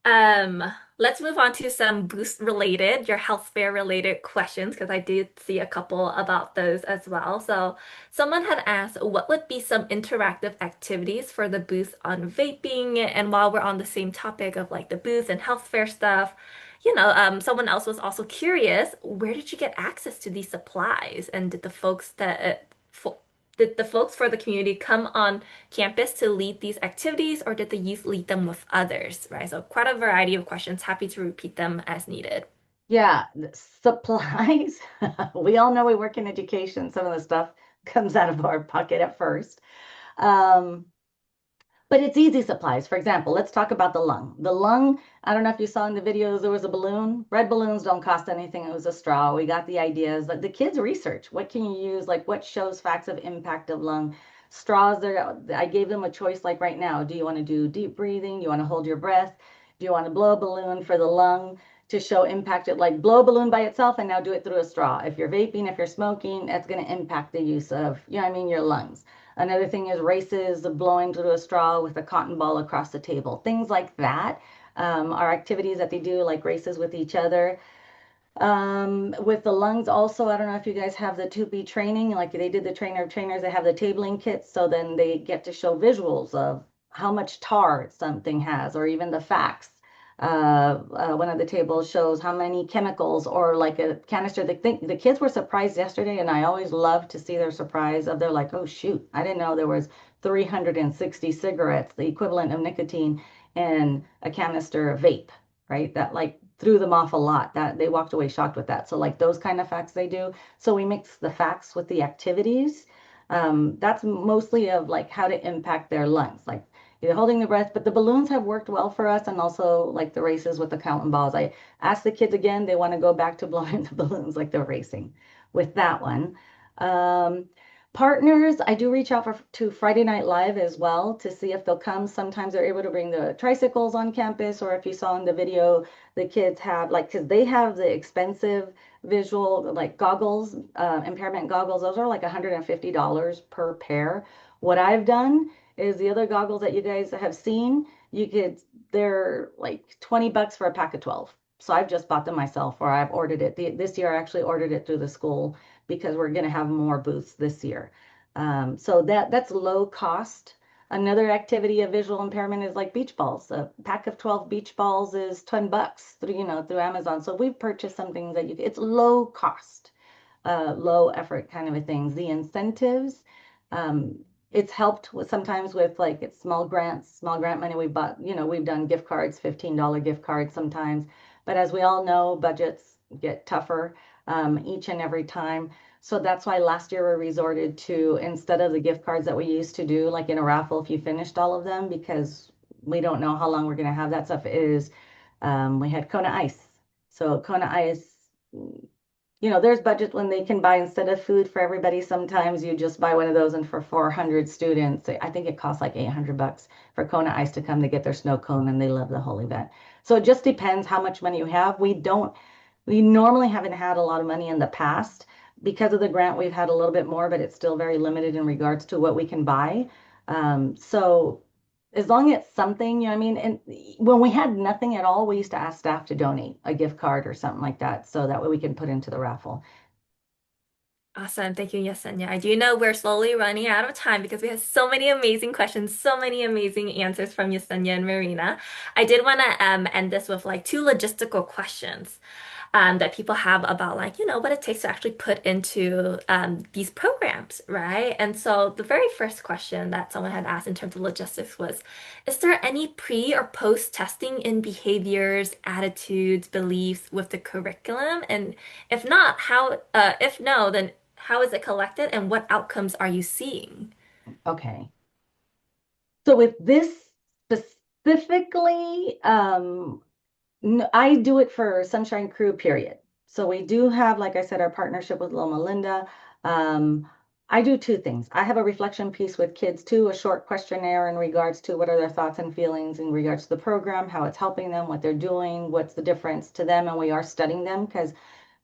Um, let's move on to some boost related, your health fair related questions, because I did see a couple about those as well. So someone had asked, what would be some interactive activities for the booth on vaping? And while we're on the same topic of like the booth and health fair stuff, someone else was also curious, where did you get access to these supplies? And did the folks for the community come on campus to lead these activities, or did the youth lead them with others, right? So quite a variety of questions. Happy to repeat them as needed. Yeah, supplies. We all know we work in education. Some of the stuff comes out of our pocket at first. But it's easy supplies. For example, let's talk about the lung. The lung, I don't know if you saw in the videos, there was a balloon. Red balloons don't cost anything. It was a straw. We got the ideas. Like the kids research. What can you use? Like what shows facts of impact of lung? Straws there. I gave them a choice like right now. Do you want to do deep breathing? Do you want to hold your breath? Do you want to blow a balloon for the lung to show impact? It like blow a balloon by itself and now do it through a straw. If you're vaping, if you're smoking, that's going to impact the use of, your lungs. Another thing is races, blowing through a straw with a cotton ball across the table. Things like that are activities that they do, like races with each other. With the lungs also, I don't know if you guys have the 2B training, like they did the trainer of trainers, they have the tabling kits, so then they get to show visuals of how much tar something has, or even the facts. One of the tables shows how many chemicals or like a canister. The kids were surprised yesterday, and I always love to see their surprise of they're like, oh shoot, I didn't know there was 360 cigarettes, the equivalent of nicotine, in a canister of vape, right? That like threw them off a lot. That they walked away shocked with that. So like those kind of facts they do. So we mix the facts with the activities. That's mostly of like how to impact their lungs, like either holding the breath, but the balloons have worked well for us, and also like the races with the counting balls. I asked the kids again, they want to go back to blowing the balloons like they're racing with that one. Um, Partners, I do reach out to Friday Night Live as well to see if they'll come. Sometimes they're able to bring the tricycles on campus, or if you saw in the video, the kids have like, because they have the expensive visual like goggles, impairment goggles. Those are like $150 per pair. What I've done is the other goggles that you guys have seen, they're like 20 bucks for a pack of 12. So I've just bought them myself, or I've ordered it. This year I actually ordered it through the school because we're going to have more booths this year. So that's low cost. Another activity of visual impairment is like beach balls. A pack of 12 beach balls is 10 bucks through Amazon. So we've purchased some things that it's low cost, low effort kind of a things. The incentives, it's helped with sometimes with like it's small grant money. We've bought, we've done gift cards, $15 gift cards sometimes. But as we all know, budgets get tougher each and every time. So that's why last year we resorted to, instead of the gift cards that we used to do, like in a raffle, if you finished all of them, because we don't know how long we're going to have that stuff, is we had Kona Ice. So Kona Ice, there's budget when they can buy, instead of food for everybody, sometimes you just buy one of those, and for 400 students, I think it costs like 800 bucks for Kona Ice to come to get their snow cone, and they love the whole event. So it just depends how much money you have. We normally haven't had a lot of money in the past. Because of the grant, we've had a little bit more, but it's still very limited in regards to what we can buy. So as long as it's something, and when we had nothing at all, we used to ask staff to donate a gift card or something like that, so that way we can put into the raffle. Awesome. Thank you, Yesenia. I do know we're slowly running out of time because we have so many amazing questions, so many amazing answers from Yesenia and Marina. I did want to end this with like two logistical questions. that people have about like, what it takes to actually put into these programs, right? And so the very first question that someone had asked in terms of logistics was, is there any pre or post testing in behaviors, attitudes, beliefs with the curriculum? And if not, if no, then how is it collected and what outcomes are you seeing? Okay. So with this specifically, I do it for Sunshine Crew, period. So we do have, like I said, our partnership with Loma Linda. I do two things. I have a reflection piece with kids too, a short questionnaire in regards to what are their thoughts and feelings in regards to the program, how it's helping them, what they're doing, what's the difference to them, and we are studying them because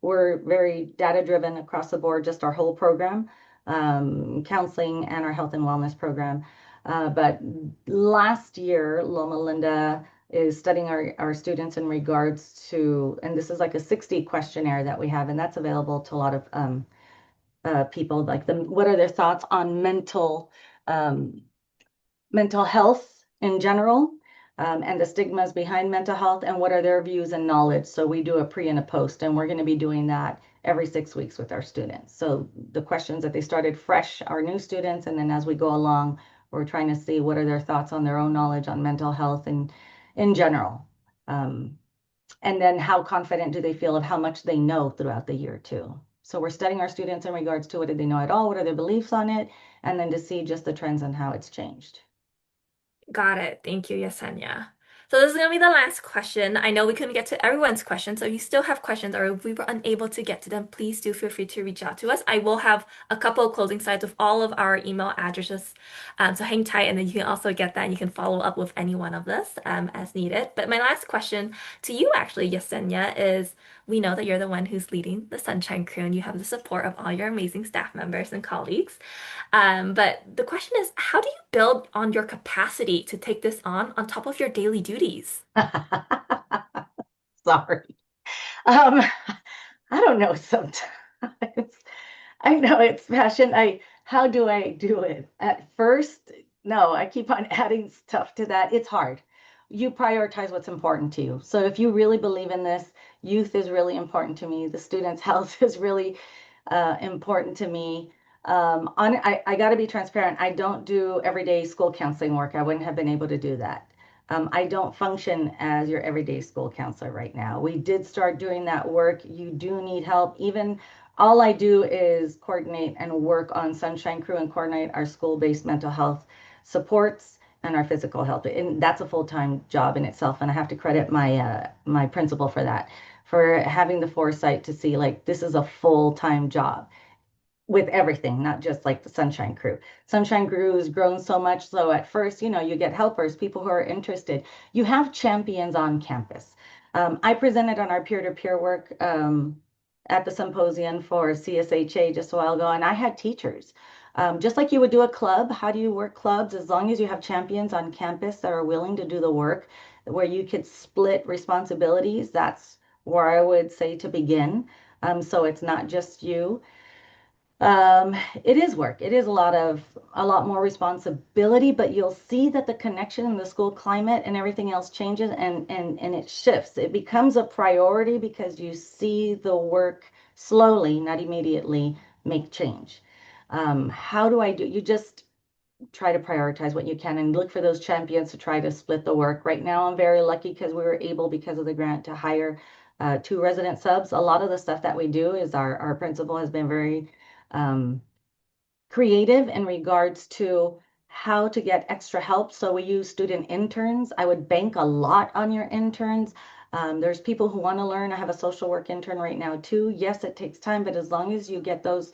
we're very data driven across the board, just our whole program, counseling and our health and wellness program. But last year, Loma Linda is studying our students in regards to, and this is like a 60 questionnaire that we have, and that's available to a lot of people, like what are their thoughts on mental health in general, and the stigmas behind mental health, and what are their views and knowledge. So we do a pre and a post, and we're going to be doing that every 6 weeks with our students. So the questions that they started fresh are new students, and then as we go along, we're trying to see what are their thoughts on their own knowledge on mental health and in general. And then how confident do they feel of how much they know throughout the year too. So we're studying our students in regards to what did they know at all, what are their beliefs on it, and then to see just the trends and how it's changed. Got it. Thank you, Yesenia. So this is going to be the last question. I know we couldn't get to everyone's questions, so if you still have questions or if we were unable to get to them, please do feel free to reach out to us. I will have a couple of closing slides with all of our email addresses. So hang tight and then you can also get that and you can follow up with any one of this as needed. But my last question to you actually, Yesenia, is we know that you're the one who's leading the Sunshine Crew and you have the support of all your amazing staff members and colleagues. But the question is, how do you build on your capacity to take this on top of your daily duties? Sorry. I don't know sometimes. I know it's passion. How do I do it? At first, no, I keep on adding stuff to that. It's hard. You prioritize what's important to you. So if you really believe in this, youth is really important to me. The students' health is really important to me. I got to be transparent. I don't do everyday school counseling work. I wouldn't have been able to do that. I don't function as your everyday school counselor right now. We did start doing that work. You do need help. Even all I do is coordinate and work on Sunshine Crew and coordinate our school-based mental health supports and our physical health. And that's a full-time job in itself. And I have to credit my principal for that, for having the foresight to see like this is a full-time job with everything, not just like the Sunshine Crew. Sunshine Crew has grown so much. So at first, you get helpers, people who are interested. You have champions on campus. I presented on our peer-to-peer work at the symposium for CSHA just a while ago, and I had teachers. Just like you would do a club, how do you work clubs? As long as you have champions on campus that are willing to do the work, where you could split responsibilities, that's where I would say to begin. So it's not just you. It is work. It is a lot more responsibility, but you'll see that the connection in the school climate and everything else changes and it shifts. It becomes a priority because you see the work slowly, not immediately, make change. How do I do? You just try to prioritize what you can and look for those champions to try to split the work. Right now, I'm very lucky because we were able, because of the grant, to hire 2 resident subs. A lot of the stuff that we do is our principal has been very creative in regards to how to get extra help. So we use student interns. I would bank a lot on your interns. There's people who want to learn. I have a social work intern right now too. Yes, it takes time, but as long as you get those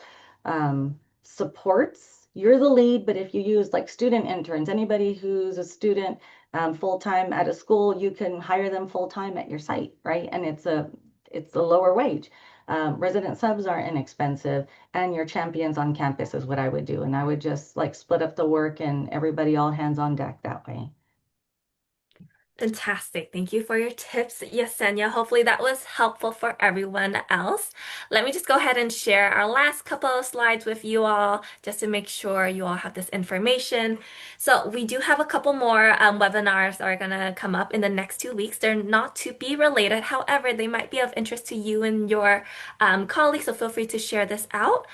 supports, you're the lead. But if you use like student interns, anybody who's a student full-time at a school, you can hire them full-time at your site, right? And it's a lower wage. Resident subs are inexpensive, and your champions on campus is what I would do. And I would just like split up the work and everybody all hands on deck that way. Fantastic. Thank you for your tips, Yesenia. Hopefully that was helpful for everyone else. Let me just go ahead and share our last couple of slides with you all just to make sure you all have this information. So we do have a couple more webinars that are going to come up in the next 2 weeks. They're not to be related. However, they might be of interest to you and your colleagues, so feel free to share this out.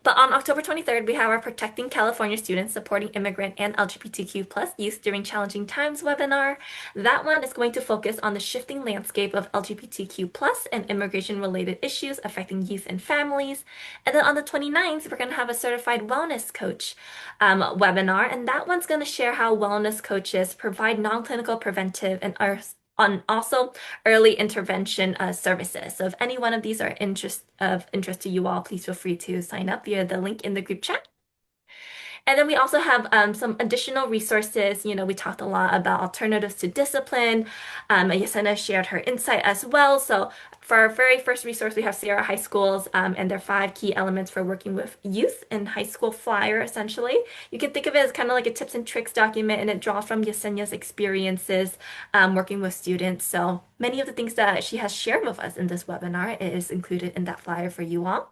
But on October 23rd, we have our Protecting California Students Supporting Immigrant and LGBTQ plus Youth During Challenging Times webinar. That one is going to focus on the shifting landscape of LGBTQ plus and immigration-related issues affecting youth and families. And then on the 29th, we're going to have a Certified Wellness Coach webinar, and that one's going to share how wellness coaches provide non-clinical preventive and are on also early intervention services. So if any one of these are of interest to you all, please feel free to sign up via the link in the group chat. And then we also have some additional resources. You know, we talked a lot about alternatives to discipline. Yesenia shared her insight as well. So for our very first resource, we have Sierra High Schools and their 5 key elements for working with youth in high school flyer, essentially. You can think of it as kind of like a tips and tricks document, and it draws from Yesenia's experiences working with students. So many of the things that she has shared with us in this webinar is included in that flyer for you all.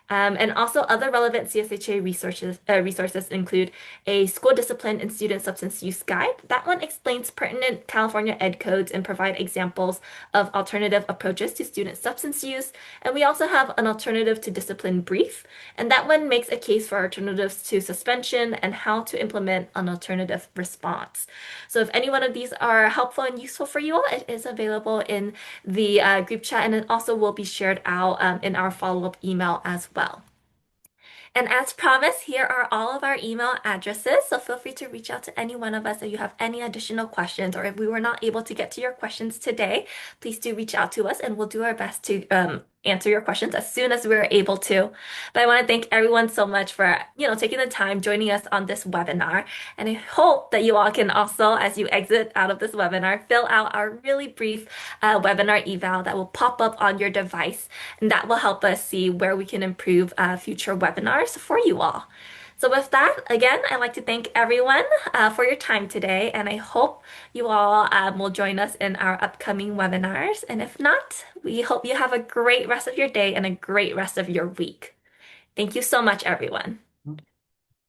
And also other relevant CSHA resources include a school discipline and student substance use guide. That one explains pertinent California ed codes and provide examples of alternative approaches to student substance use. And we also have an alternative to discipline brief. And that one makes a case for alternatives to suspension and how to implement an alternative response. So if any one of these are helpful and useful for you all, it is available in the group chat, and it also will be shared out in our follow-up email as well. And as promised, here are all of our email addresses. So feel free to reach out to any one of us if you have any additional questions, or if we were not able to get to your questions today, please do reach out to us and we'll do our best to answer your questions as soon as we're able to. But I want to thank everyone so much for, taking the time joining us on this webinar. And I hope that you all can also, as you exit out of this webinar, fill out our really brief webinar eval that will pop up on your device. And that will help us see where we can improve future webinars for you all. So with that, again, I'd like to thank everyone for your time today, and I hope you all will join us in our upcoming webinars. And if not, we hope you have a great rest of your day and a great rest of your week. Thank you so much, everyone.